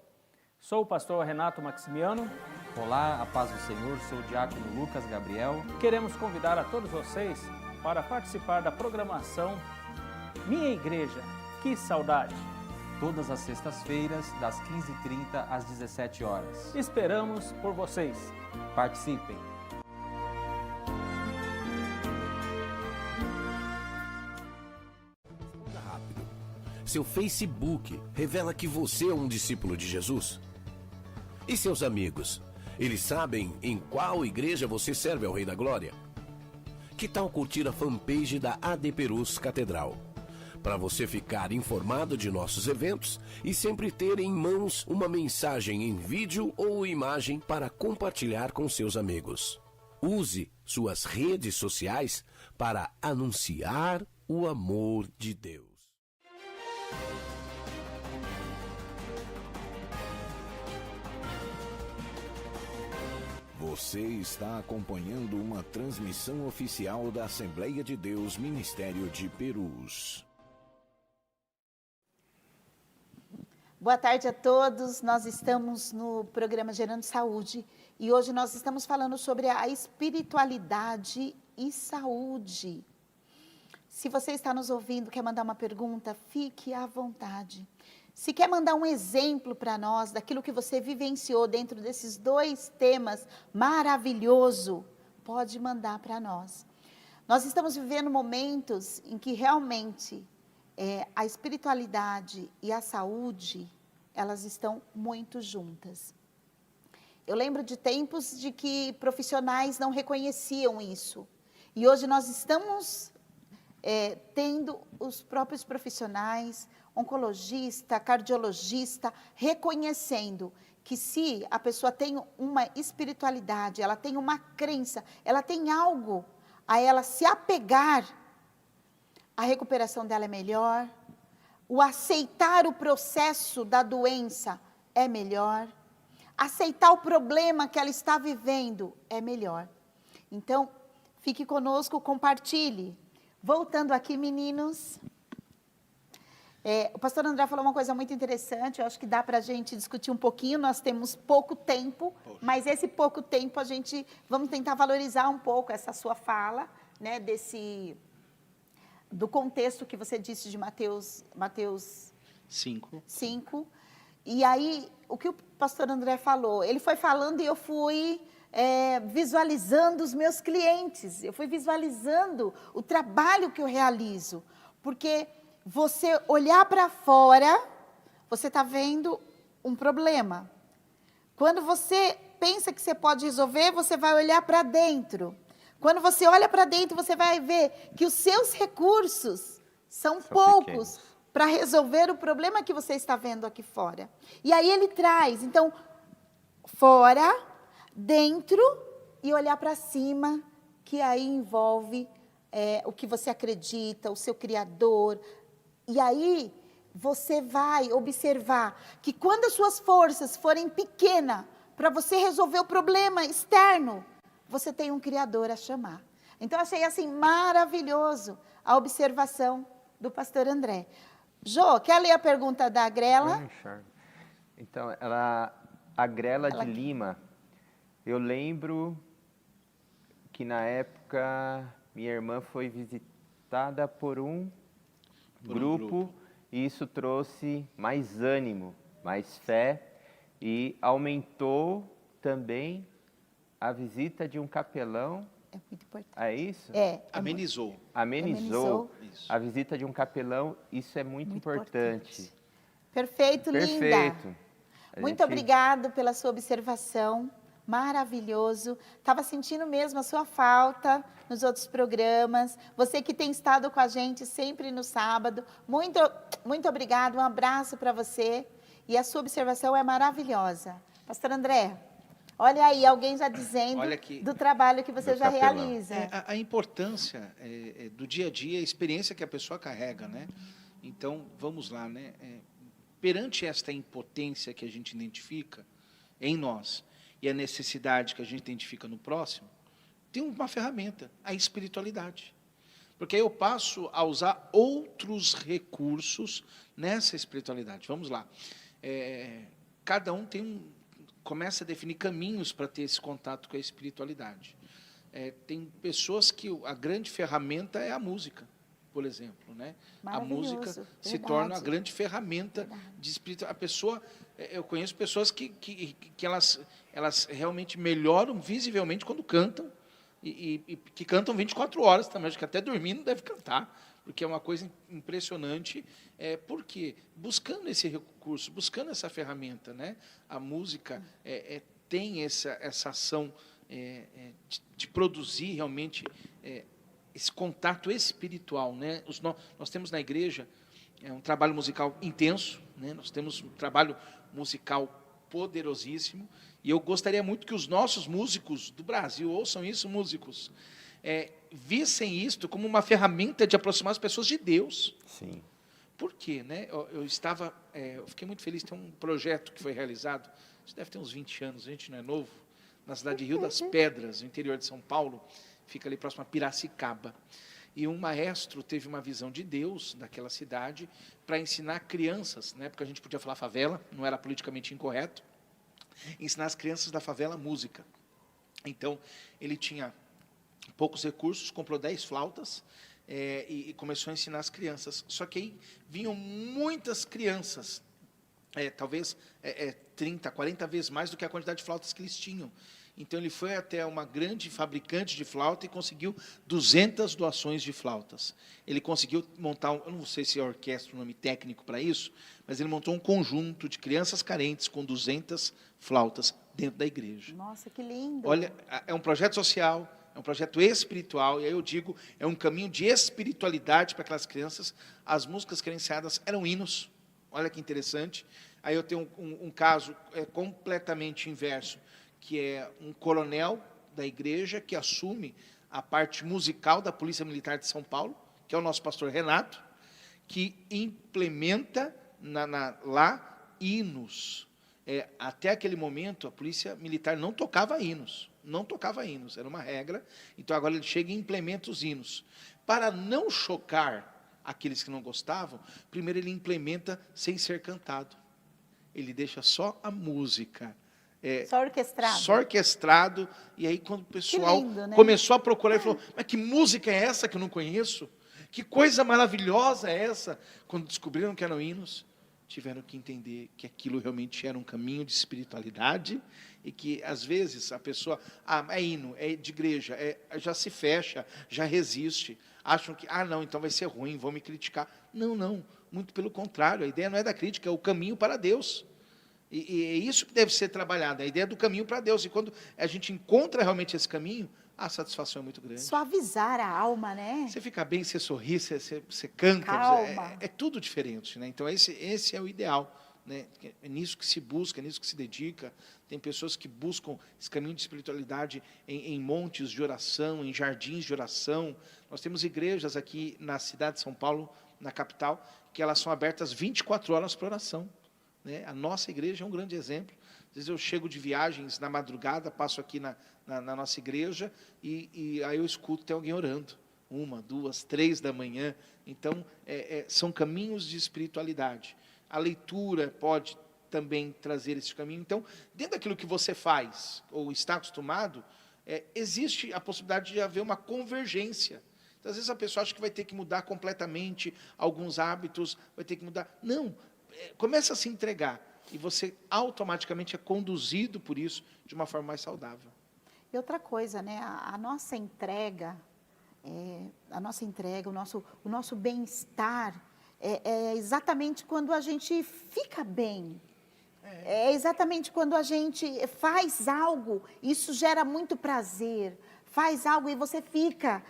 Speaker 6: Sou o pastor Renato Maximiano.
Speaker 7: Olá, a paz do Senhor, sou o diácono Lucas Gabriel.
Speaker 6: Queremos convidar a todos vocês para participar da programação Minha Igreja, que saudade!
Speaker 7: Todas as sextas-feiras, das 15h30 às 17 horas.
Speaker 6: Esperamos por vocês.
Speaker 7: Participem!
Speaker 1: Rápido. Seu Facebook revela que você é um discípulo de Jesus? E seus amigos? Eles sabem em qual igreja você serve ao Rei da Glória? Que tal curtir a fanpage da AD Perus Catedral? Para você ficar informado de nossos eventos e sempre ter em mãos uma mensagem em vídeo ou imagem para compartilhar com seus amigos. Use suas redes sociais para anunciar o amor de Deus.
Speaker 5: Você está acompanhando uma transmissão oficial da Assembleia de Deus Ministério de Perus.
Speaker 2: Boa tarde a todos, nós estamos no programa Gerando Saúde e hoje nós estamos falando sobre a espiritualidade e saúde. Se você está nos ouvindo, quer mandar uma pergunta, fique à vontade. Se quer mandar um exemplo para nós daquilo que você vivenciou dentro desses 2 temas maravilhoso, pode mandar para nós. Nós estamos vivendo momentos em que realmente a espiritualidade e a saúde, elas estão muito juntas. Eu lembro de tempos de que profissionais não reconheciam isso. E hoje nós estamos tendo os próprios profissionais, oncologista, cardiologista, reconhecendo que se a pessoa tem uma espiritualidade, ela tem uma crença, ela tem algo a ela se apegar, a recuperação dela é melhor, o aceitar o processo da doença é melhor, aceitar o problema que ela está vivendo é melhor. Então, fique conosco, compartilhe. Voltando aqui, meninos, o pastor André falou uma coisa muito interessante, eu acho que dá para a gente discutir um pouquinho, nós temos pouco tempo, mas esse pouco tempo vamos tentar valorizar um pouco essa sua fala, né, do contexto que você disse de Mateus 5. E aí, o que o pastor André falou, ele foi falando e eu fui visualizando os meus clientes, eu fui visualizando o trabalho que eu realizo, porque você olhar para fora, você está vendo um problema. Quando você pensa que você pode resolver, você vai olhar para dentro. Quando você olha para dentro, você vai ver que os seus recursos são poucos para resolver o problema que você está vendo aqui fora. E aí ele traz, então, fora, dentro e olhar para cima, que aí envolve o que você acredita, o seu Criador. E aí você vai observar que quando as suas forças forem pequenas para você resolver o problema externo, você tem um Criador a chamar. Então, achei assim maravilhoso a observação do pastor André. Jô, quer ler a pergunta da Grela?
Speaker 3: Então, a Grela de Lima, eu lembro que na época minha irmã foi visitada por um grupo e isso trouxe mais ânimo, mais fé e aumentou também a visita de um capelão.
Speaker 2: É muito importante.
Speaker 3: É isso?
Speaker 4: Amenizou.
Speaker 3: Amenizou a visita de um capelão, isso é muito importante.
Speaker 2: Perfeito, linda.
Speaker 3: Perfeito.
Speaker 2: Muito obrigado pela sua observação, maravilhoso. Estava sentindo mesmo a sua falta nos outros programas. Você que tem estado com a gente sempre no sábado, muito obrigado, um abraço para você. E a sua observação é maravilhosa. Pastor André, olha aí, alguém já dizendo do trabalho que você já realiza.
Speaker 4: A importância do dia a dia, a experiência que a pessoa carrega, né? Então, vamos lá, né? Perante esta impotência que a gente identifica em nós e a necessidade que a gente identifica no próximo, tem uma ferramenta, a espiritualidade. Porque aí eu passo a usar outros recursos nessa espiritualidade. Vamos lá. Cada um começa a definir caminhos para ter esse contato com a espiritualidade. Tem pessoas que a grande ferramenta é a música, por exemplo, né? A música se torna a grande ferramenta de espírito. A pessoa, eu conheço pessoas que elas realmente melhoram visivelmente quando cantam e que cantam 24 horas também. Acho que até dormindo deve cantar, porque é uma coisa impressionante. Por quê? Buscando esse recurso, buscando essa ferramenta, né? A música tem essa ação de produzir realmente esse contato espiritual, né? Nós temos na igreja um trabalho musical intenso, né? Nós temos um trabalho musical poderosíssimo, e eu gostaria muito que os nossos músicos do Brasil, ouçam isso, músicos, vissem isto como uma ferramenta de aproximar as pessoas de Deus.
Speaker 3: Sim.
Speaker 4: Por quê, né? Eu fiquei muito feliz, tem um projeto que foi realizado, isso deve ter uns 20 anos, a gente não é novo, na cidade de Rio das Pedras, no interior de São Paulo, fica ali próximo a Piracicaba. E um maestro teve uma visão de Deus daquela cidade para ensinar crianças, na época a gente podia falar favela, não era politicamente incorreto, ensinar as crianças da favela música. Então, ele tinha poucos recursos, comprou 10 flautas e começou a ensinar as crianças. Só que aí vinham muitas crianças, talvez 30, 40 vezes mais do que a quantidade de flautas que eles tinham. Então, ele foi até uma grande fabricante de flauta e conseguiu 200 doações de flautas. Ele conseguiu montar, eu não sei se é orquestra o nome técnico para isso, mas ele montou um conjunto de crianças carentes com 200 flautas dentro da igreja.
Speaker 2: Nossa, que lindo!
Speaker 4: Olha, é um projeto social, é um projeto espiritual, e aí eu digo, é um caminho de espiritualidade para aquelas crianças. As músicas credenciadas eram hinos, olha que interessante. Aí eu tenho um caso completamente inverso, que é um coronel da igreja que assume a parte musical da Polícia Militar de São Paulo, que é o nosso pastor Renato, que implementa lá hinos. Até aquele momento, a Polícia Militar não tocava hinos, era uma regra. Então, agora ele chega e implementa os hinos. Para não chocar aqueles que não gostavam, primeiro ele implementa sem ser cantado. Ele deixa só a música.
Speaker 2: Só orquestrado.
Speaker 4: Só orquestrado. E aí, quando o pessoal
Speaker 2: lindo, né?
Speaker 4: começou a procurar, ele falou, mas que música é essa que eu não conheço? Que coisa maravilhosa é essa? Quando descobriram que eram hinos, tiveram que entender que aquilo realmente era um caminho de espiritualidade e que, às vezes, a pessoa, é hino, é de igreja, já se fecha, já resiste, acham que, não, então vai ser ruim, vão me criticar. Não, muito pelo contrário, a ideia não é da crítica, é o caminho para Deus. E é isso que deve ser trabalhado, a ideia do caminho para Deus. E quando a gente encontra realmente esse caminho, a satisfação é muito grande.
Speaker 2: Suavizar a alma, né?
Speaker 4: Você fica bem, você sorri, você canta.
Speaker 2: Calma.
Speaker 4: É tudo diferente, né? Então, esse é o ideal, né? É nisso que se busca, é nisso que se dedica. Tem pessoas que buscam esse caminho de espiritualidade em montes de oração, em jardins de oração. Nós temos igrejas aqui na cidade de São Paulo, na capital, que elas são abertas 24 horas para oração. Né? A nossa igreja é um grande exemplo. Às vezes eu chego de viagens na madrugada, passo aqui na nossa igreja e aí eu escuto, tem alguém orando. 1, 2, 3 da manhã. Então, são caminhos de espiritualidade. A leitura pode também trazer esse caminho. Então, dentro daquilo que você faz, ou está acostumado, existe a possibilidade de haver uma convergência. Então, às vezes a pessoa acha que vai ter que mudar completamente alguns hábitos, vai ter que mudar. Não, começa a se entregar, e você automaticamente é conduzido por isso de uma forma mais saudável.
Speaker 2: E outra coisa, né? A nossa entrega, o nosso bem-estar é exatamente quando a gente fica bem. É exatamente quando a gente faz algo, isso gera muito prazer. Faz algo e você fica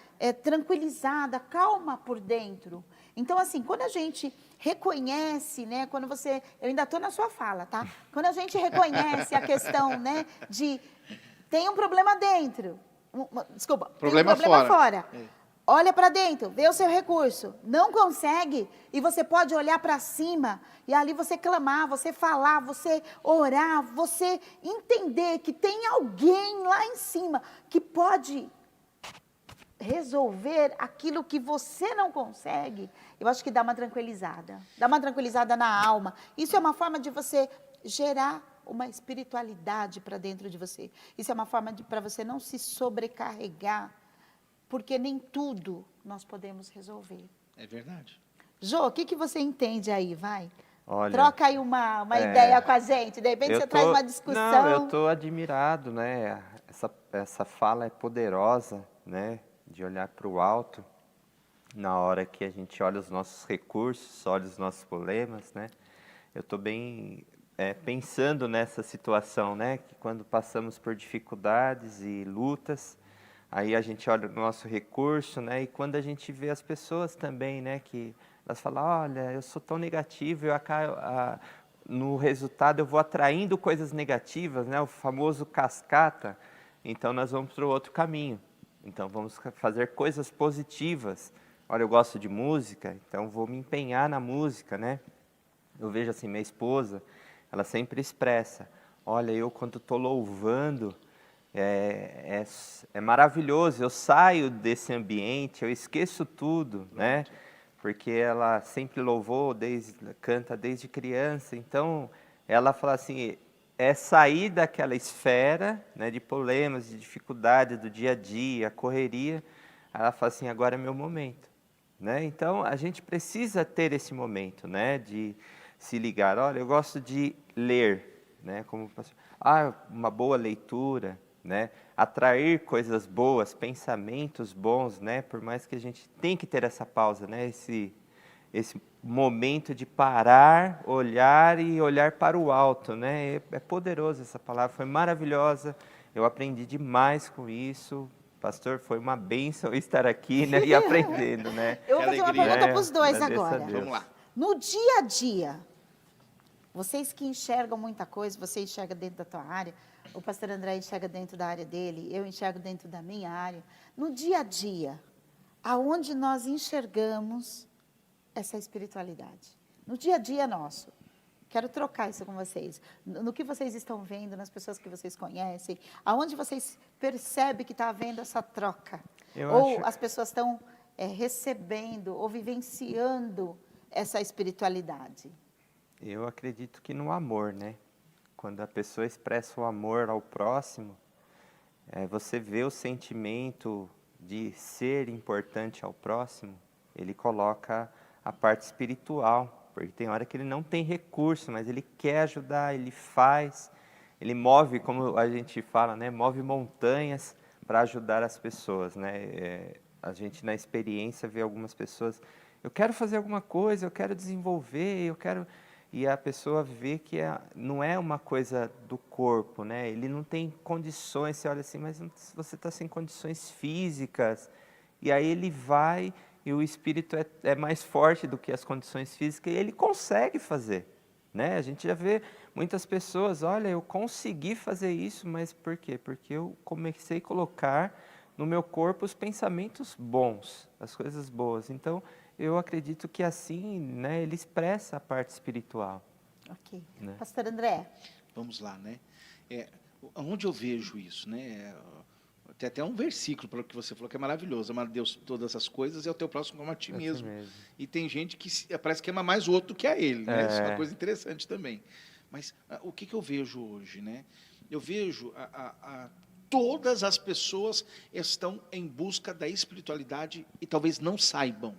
Speaker 2: tranquilizada, calma por dentro. Então, assim, quando a gente reconhece, né? Quando você... Eu ainda estou na sua fala, tá? Quando a gente reconhece a questão, né? De... Tem um problema dentro. Desculpa,
Speaker 4: Problema
Speaker 2: tem um problema
Speaker 4: fora.
Speaker 2: fora. Olha para dentro, vê o seu recurso. Não consegue, e você pode olhar para cima, e ali você clamar, você falar, você orar, você entender que tem alguém lá em cima que pode resolver aquilo que você não consegue. Eu acho que dá uma tranquilizada na alma. Isso é uma forma de você gerar uma espiritualidade para dentro de você. Isso é uma forma para você não se sobrecarregar, porque nem tudo nós podemos resolver.
Speaker 4: É verdade.
Speaker 2: Jô, o que você entende aí, vai?
Speaker 3: Olha,
Speaker 2: Troca aí uma ideia com a gente, de repente você traz uma discussão.
Speaker 3: Não, eu estou admirado, né? Essa fala é poderosa, né? De olhar para o alto, na hora que a gente olha os nossos recursos, olha os nossos problemas, né? Eu estou bem pensando nessa situação, né? Que quando passamos por dificuldades e lutas, aí a gente olha o nosso recurso, né? E quando a gente vê as pessoas também, né? Que elas falam, olha, eu sou tão negativo, no resultado eu vou atraindo coisas negativas, né? O famoso cascata. Então nós vamos para o outro caminho. Então vamos fazer coisas positivas. Olha, eu gosto de música, então vou me empenhar na música, né? Eu vejo assim, minha esposa, ela sempre expressa, olha, eu quando estou louvando, é maravilhoso, eu saio desse ambiente, eu esqueço tudo, né? Porque ela sempre louvou, canta desde criança, então ela fala assim, é sair daquela esfera, né, de problemas, de dificuldades do dia a dia, correria, ela fala assim, agora é meu momento, né? Então a gente precisa ter esse momento, né, de se ligar, olha, eu gosto de ler, né, como uma boa leitura, né, atrair coisas boas, pensamentos bons, né, por mais que a gente tem que ter essa pausa, né, esse momento de parar, olhar e olhar para o alto, né, é poderoso essa palavra, foi maravilhosa, eu aprendi demais com isso, pastor, foi uma bênção estar aqui, né, e aprendendo, né.
Speaker 2: Eu vou fazer uma pergunta para os dois
Speaker 3: Agradeço
Speaker 2: agora.
Speaker 3: a Deus.
Speaker 4: Vamos lá.
Speaker 2: No dia a dia, vocês que enxergam muita coisa, você enxerga dentro da tua área, o pastor André enxerga dentro da área dele, eu enxergo dentro da minha área. No dia a dia, aonde nós enxergamos essa espiritualidade? No dia a dia nosso. Quero trocar isso com vocês. No que vocês estão vendo, nas pessoas que vocês conhecem, aonde vocês percebem que está havendo essa troca? As pessoas estão recebendo ou vivenciando essa espiritualidade?
Speaker 3: Eu acredito que no amor, né? Quando a pessoa expressa o amor ao próximo, você vê o sentimento de ser importante ao próximo, ele coloca a parte espiritual, porque tem hora que ele não tem recurso, mas ele quer ajudar, ele faz, ele move, como a gente fala, né? Move montanhas para ajudar as pessoas, né? A gente na experiência vê algumas pessoas, eu quero fazer alguma coisa, eu quero desenvolver, eu quero... E a pessoa vê que não é uma coisa do corpo, né? Ele não tem condições, você olha assim, mas você está sem condições físicas. E aí ele vai, e o espírito é mais forte do que as condições físicas, e ele consegue fazer, né? A gente já vê muitas pessoas, olha, eu consegui fazer isso, mas por quê? Porque eu comecei a colocar no meu corpo os pensamentos bons, as coisas boas. Então, eu acredito que assim, né, ele expressa a parte espiritual.
Speaker 2: Ok.
Speaker 3: Né?
Speaker 2: Pastor André.
Speaker 4: Vamos lá, né? Onde eu vejo isso, né? Tem até um versículo para o que você falou que é maravilhoso. Amar a Deus todas as coisas e ao teu próximo como a ti mesmo. E tem gente que parece que ama mais o outro do que a ele, né? Isso é uma coisa interessante também. Mas o que eu vejo hoje, né? Eu vejo todas as pessoas estão em busca da espiritualidade e talvez não saibam.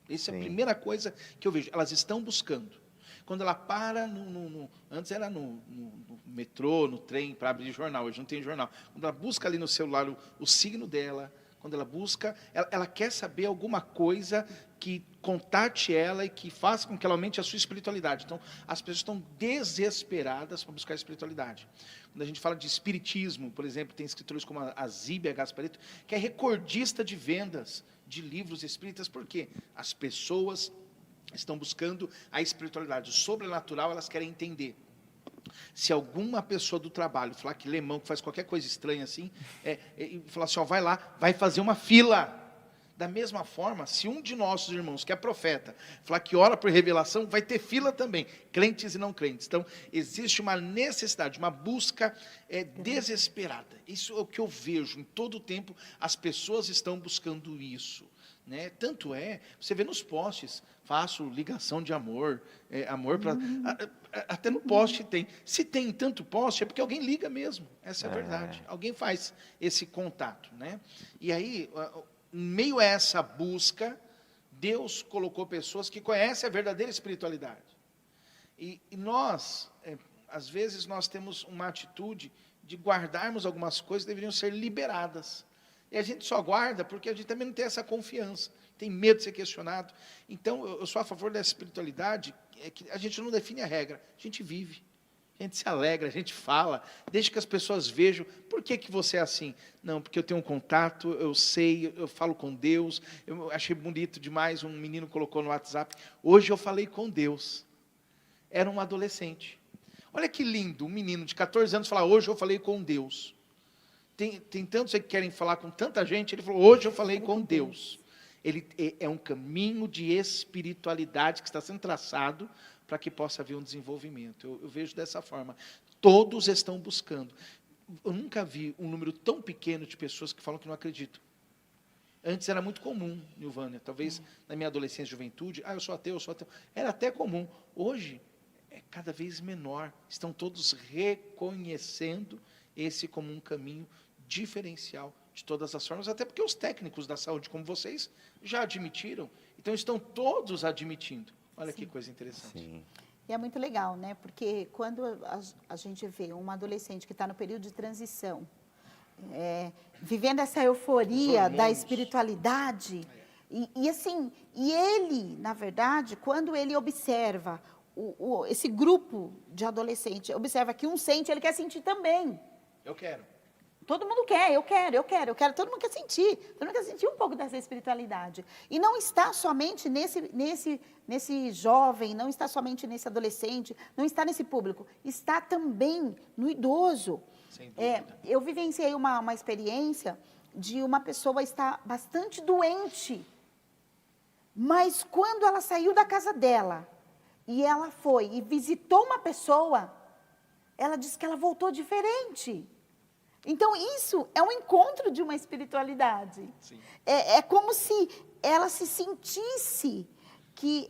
Speaker 4: Essa é a primeira coisa que eu vejo. Elas estão buscando. Quando ela para, antes era no metrô, no trem, para abrir jornal, hoje não tem jornal. Quando ela busca ali no celular o signo dela, quando ela busca, ela quer saber alguma coisa que contate ela e que faça com que ela aumente a sua espiritualidade. Então, as pessoas estão desesperadas para buscar a espiritualidade. Quando a gente fala de espiritismo, por exemplo, tem escritores como a Zíbia Gasparetto, que é recordista de vendas de livros espíritas, porque as pessoas estão buscando a espiritualidade, o sobrenatural, elas querem entender. Se alguma pessoa do trabalho falar que lemão, que faz qualquer coisa estranha assim, e falar assim, ó, vai lá, vai fazer uma fila. Da mesma forma, se um de nossos irmãos, que é profeta, falar que ora por revelação, vai ter fila também, crentes e não crentes. Então, existe uma necessidade, uma busca desesperada. Isso é o que eu vejo, em todo o tempo, as pessoas estão buscando isso. Né? Tanto você vê nos posts, faço ligação de amor, amor para... Até no post tem. Se tem tanto post, é porque alguém liga mesmo, essa é a verdade. Alguém faz esse contato. Né? E aí, em meio a essa busca, Deus colocou pessoas que conhecem a verdadeira espiritualidade. E nós, às vezes, nós temos uma atitude de guardarmos algumas coisas que deveriam ser liberadas. E a gente só guarda porque a gente também não tem essa confiança, tem medo de ser questionado. Então, eu sou a favor da espiritualidade, que a gente não define a regra, a gente vive, a gente se alegra, a gente fala, desde que as pessoas vejam, por que você é assim? Não, porque eu tenho um contato, eu sei, eu falo com Deus, eu achei bonito demais, um menino colocou no WhatsApp, hoje eu falei com Deus. Era um adolescente. Olha que lindo, um menino de 14 anos falar, hoje eu falei com Deus. Tem tantos que querem falar com tanta gente, ele falou, hoje eu falei com Deus. Ele é um caminho de espiritualidade que está sendo traçado para que possa haver um desenvolvimento. Eu vejo dessa forma. Todos estão buscando. Eu nunca vi um número tão pequeno de pessoas que falam que não acreditam. Antes era muito comum, Nilvânia, talvez na minha adolescência e juventude, eu sou ateu, eu sou ateu. Era até comum. Hoje é cada vez menor. Estão todos reconhecendo esse como um caminho diferencial de todas as formas, até porque os técnicos da saúde, como vocês, já admitiram. Então, estão todos admitindo. Olha que coisa interessante. Sim.
Speaker 2: E é muito legal, né? Porque quando a gente vê um adolescente que está no período de transição, vivendo essa euforia da espiritualidade, e ele, na verdade, quando ele observa esse grupo de adolescentes, observa que um sente, ele quer sentir também.
Speaker 4: Eu quero.
Speaker 2: Todo mundo quer, eu quero, todo mundo quer sentir um pouco dessa espiritualidade. E não está somente nesse jovem, não está somente nesse adolescente, não está nesse público, está também no idoso.
Speaker 4: Sem dúvida.
Speaker 2: Eu vivenciei uma experiência de uma pessoa estar bastante doente, mas quando ela saiu da casa dela, e ela foi e visitou uma pessoa, ela disse que ela voltou diferente. Então, isso é um encontro de uma espiritualidade.
Speaker 4: Sim.
Speaker 2: É como se ela se sentisse que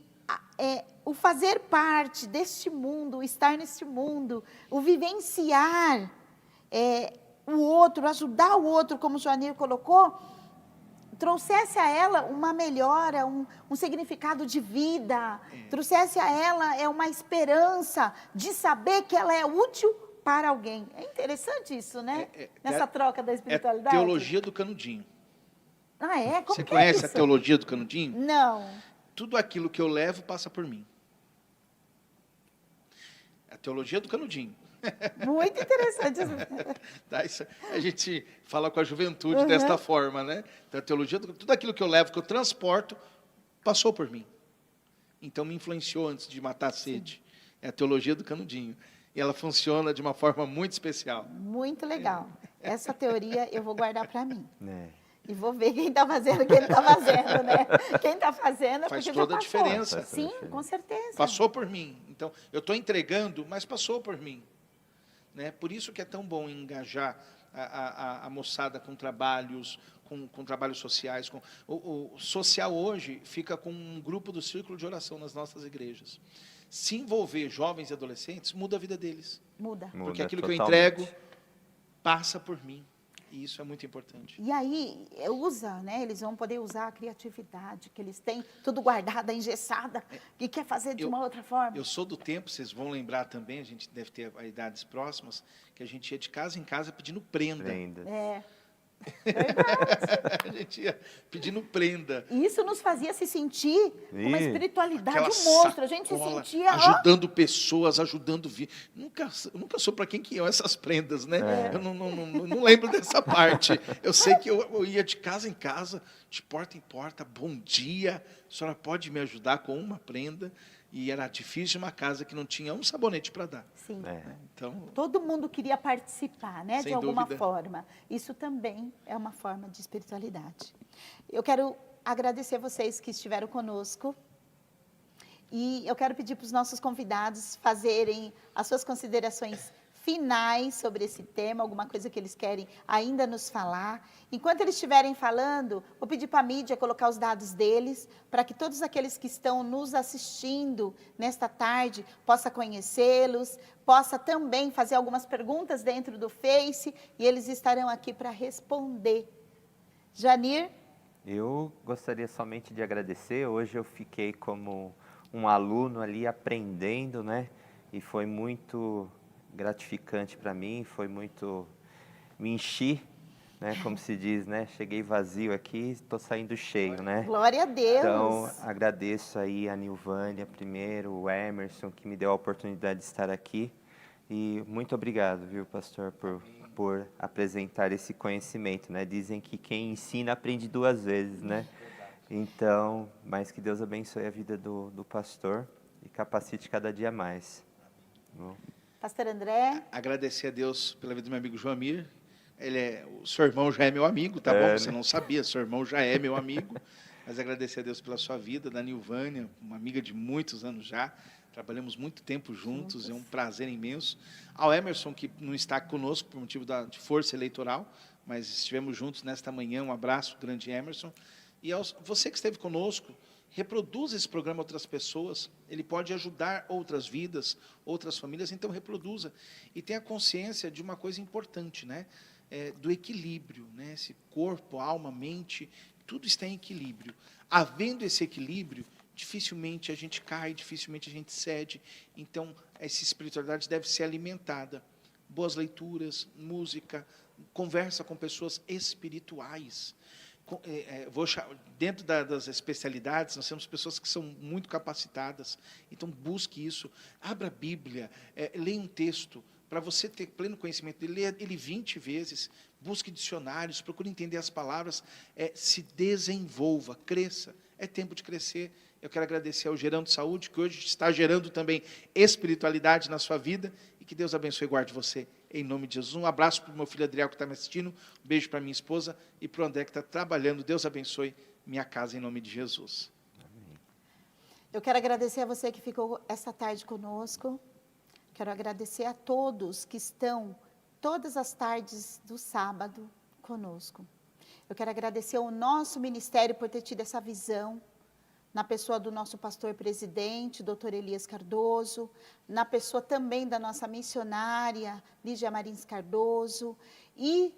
Speaker 2: o fazer parte deste mundo, o estar neste mundo, o vivenciar o outro, ajudar o outro, como o Joanir colocou, trouxesse a ela uma melhora, um significado de vida, trouxesse a ela uma esperança de saber que ela é útil para alguém. É interessante isso, né? Nessa troca da espiritualidade.
Speaker 4: É teologia do canudinho.
Speaker 2: Ah, é? Como
Speaker 4: Você
Speaker 2: que
Speaker 4: conhece
Speaker 2: é isso?
Speaker 4: a teologia do canudinho?
Speaker 2: Não.
Speaker 4: Tudo aquilo que eu levo passa por mim. A teologia do canudinho.
Speaker 2: Muito interessante.
Speaker 4: Tá, isso, a gente fala com a juventude desta forma, né? Então, a teologia, tudo aquilo que eu levo, que eu transporto, passou por mim. Então, me influenciou antes de matar a sede. É a teologia do canudinho. E ela funciona de uma forma muito especial.
Speaker 2: Muito legal. Essa teoria eu vou guardar para mim. E vou ver quem está fazendo, quem não está fazendo, né? Quem está fazendo,
Speaker 4: faz
Speaker 2: porque
Speaker 4: toda
Speaker 2: já
Speaker 4: a diferença.
Speaker 2: Sim, com certeza.
Speaker 4: Passou por mim. Então, eu estou entregando, mas passou por mim. Né? Por isso que é tão bom engajar a moçada com trabalhos, com trabalhos sociais. O social hoje fica com um grupo do círculo de oração nas nossas igrejas. Se envolver jovens e adolescentes, muda a vida deles.
Speaker 2: Muda.
Speaker 4: Porque aquilo que eu
Speaker 3: totalmente.
Speaker 4: entrego passa por mim. E isso é muito importante.
Speaker 2: E aí, usa, né? Eles vão poder usar a criatividade que eles têm, tudo guardada, engessada, e quer fazer de uma outra forma.
Speaker 4: Eu sou do tempo, vocês vão lembrar também, a gente deve ter idades próximas, que a gente ia de casa em casa pedindo prenda.
Speaker 2: É.
Speaker 4: A gente ia pedindo prenda.
Speaker 2: E isso nos fazia se sentir uma espiritualidade
Speaker 4: Aquela
Speaker 2: um monstro. A gente se
Speaker 4: sacola,
Speaker 2: sentia...
Speaker 4: ajudando pessoas, ajudando... Nunca sou para quem que iam essas prendas, né? Eu não lembro dessa parte. Eu sei que eu ia de casa em casa, de porta em porta, bom dia, a senhora pode me ajudar com uma prenda? E era difícil uma casa que não tinha um sabonete para dar.
Speaker 2: Sim.
Speaker 4: Então,
Speaker 2: Todo mundo queria participar, né?
Speaker 4: Sem
Speaker 2: De alguma
Speaker 4: dúvida.
Speaker 2: forma. Isso também é uma forma de espiritualidade. Eu quero agradecer vocês que estiveram conosco. E eu quero pedir para os nossos convidados fazerem as suas considerações finais sobre esse tema, alguma coisa que eles querem ainda nos falar. Enquanto eles estiverem falando, vou pedir para a mídia colocar os dados deles, para que todos aqueles que estão nos assistindo nesta tarde possam conhecê-los, possa também fazer algumas perguntas dentro do Face, e eles estarão aqui para responder. Janir?
Speaker 3: Eu gostaria somente de agradecer. Hoje eu fiquei como um aluno ali aprendendo, né? E foi muito gratificante para mim, foi muito... Me enchi, né? Como se diz, né? Cheguei vazio aqui, estou saindo cheio, né?
Speaker 2: Glória a Deus!
Speaker 3: Então, agradeço aí a Nilvânia primeiro, o Emerson, que me deu a oportunidade de estar aqui. E muito obrigado, viu, pastor, por apresentar esse conhecimento, né? Dizem que quem ensina aprende duas vezes, né? Então, mas que Deus abençoe a vida do pastor e capacite cada dia mais. Bom.
Speaker 2: Pastor André?
Speaker 4: agradecer a Deus pela vida do meu amigo Joamir. O seu irmão já é meu amigo, tá bom? Você não sabia, seu irmão já é meu amigo. Mas agradecer a Deus pela sua vida, da Nilvânia, uma amiga de muitos anos já. Trabalhamos muito tempo juntos, é um prazer imenso. Ao Emerson, que não está conosco por motivo de força eleitoral, mas estivemos juntos nesta manhã. Um abraço, grande Emerson. E você que esteve conosco, reproduza esse programa a outras pessoas. Ele pode ajudar outras vidas, outras famílias, então reproduza. E tenha consciência de uma coisa importante, né? Do equilíbrio, né? Esse corpo, alma, mente, tudo está em equilíbrio. Havendo esse equilíbrio, dificilmente a gente cai, dificilmente a gente cede. Então, essa espiritualidade deve ser alimentada. Boas leituras, conversa com pessoas espirituais. Dentro das especialidades, nós temos pessoas que são muito capacitadas. Então, busque isso. Abra a Bíblia, leia um texto. Para você ter pleno conhecimento dele, leia ele 20 vezes. Busque dicionários, procure entender as palavras. Se desenvolva, cresça. É tempo de crescer. Eu quero agradecer ao Gerando Saúde, que hoje está gerando também espiritualidade na sua vida. E que Deus abençoe e guarde você, em nome de Jesus. Um abraço para o meu filho Adriel, que está me assistindo. Um beijo para minha esposa e para o André, que está trabalhando. Deus abençoe minha casa, em nome de Jesus.
Speaker 2: Eu quero agradecer a você que ficou essa tarde conosco. Quero agradecer a todos que estão todas as tardes do sábado conosco. Eu quero agradecer ao nosso ministério por ter tido essa visão, na pessoa do nosso pastor presidente, doutor Elias Cardoso, na pessoa também da nossa missionária, Lígia Marins Cardoso, e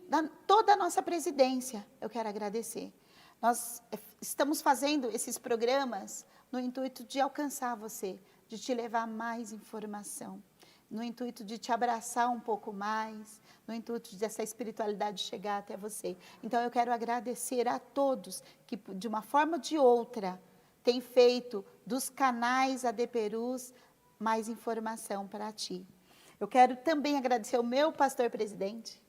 Speaker 2: toda a nossa presidência. Eu quero agradecer. Nós estamos fazendo esses programas no intuito de alcançar você, de te levar mais informação, no intuito de te abraçar um pouco mais, no intuito dessa espiritualidade chegar até você. Então, eu quero agradecer a todos que, de uma forma ou de outra, têm feito dos canais AD Perus mais informação para ti. Eu quero também agradecer ao meu pastor presidente,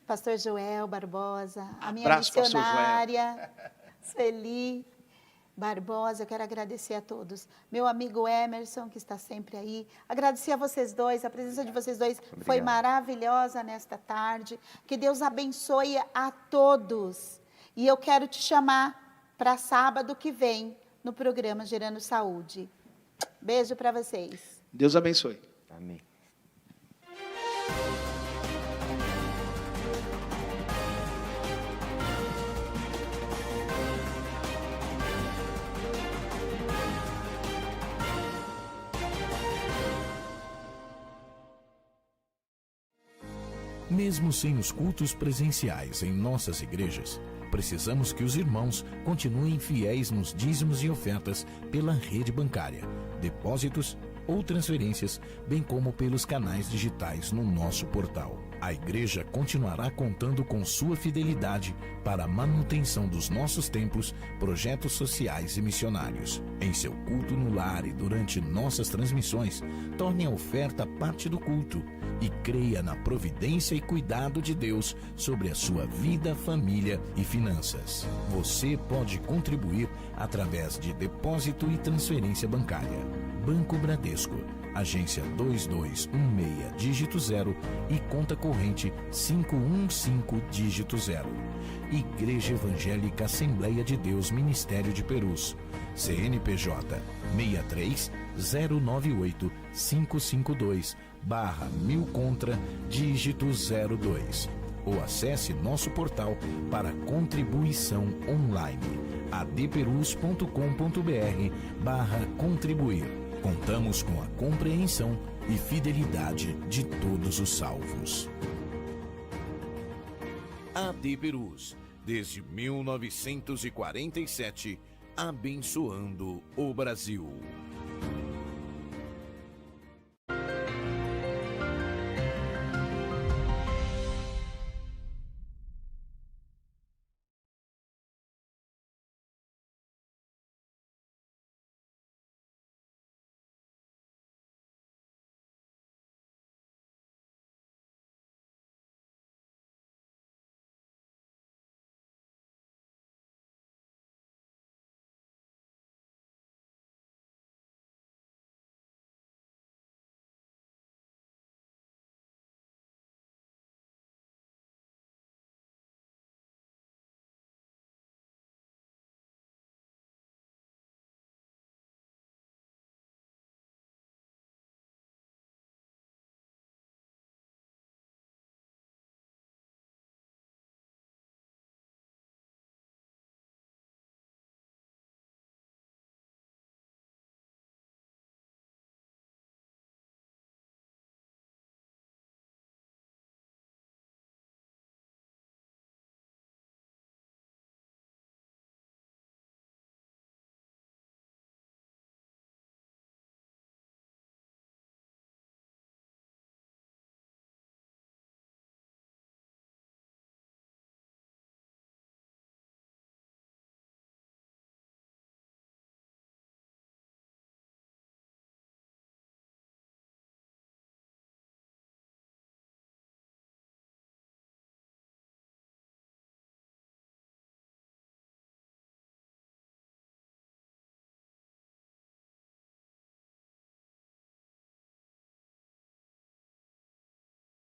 Speaker 2: pastor Joel Barbosa, a minha missionária, Sueli Barbosa. Eu quero agradecer a todos. Meu amigo Emerson, que está sempre aí. Agradecer a vocês dois, a presença de vocês dois foi maravilhosa nesta tarde. Que Deus abençoe a todos. E eu quero te chamar para sábado que vem, no programa Gerando Saúde. Beijo para vocês.
Speaker 4: Deus abençoe.
Speaker 3: Amém.
Speaker 5: Mesmo sem os cultos presenciais em nossas igrejas, precisamos que os irmãos continuem fiéis nos dízimos e ofertas pela rede bancária, depósitos ou transferências, bem como pelos canais digitais no nosso portal. A igreja continuará contando com sua fidelidade para a manutenção dos nossos templos, projetos sociais e missionários. Em seu culto no lar e durante nossas transmissões, torne a oferta parte do culto e creia na providência e cuidado de Deus sobre a sua vida, família e finanças. Você pode contribuir através de depósito e transferência bancária. Banco Bradesco, agência 2216, dígito 0 e conta corrente 515, dígito 0. Igreja Evangélica Assembleia de Deus Ministério de Perus, CNPJ 63098552/1000 contra, dígito 02. Ou acesse nosso portal para contribuição online, adperus.com.br/contribuir. Contamos com a compreensão e fidelidade de todos os salvos. AD Perus, desde 1947, abençoando o Brasil.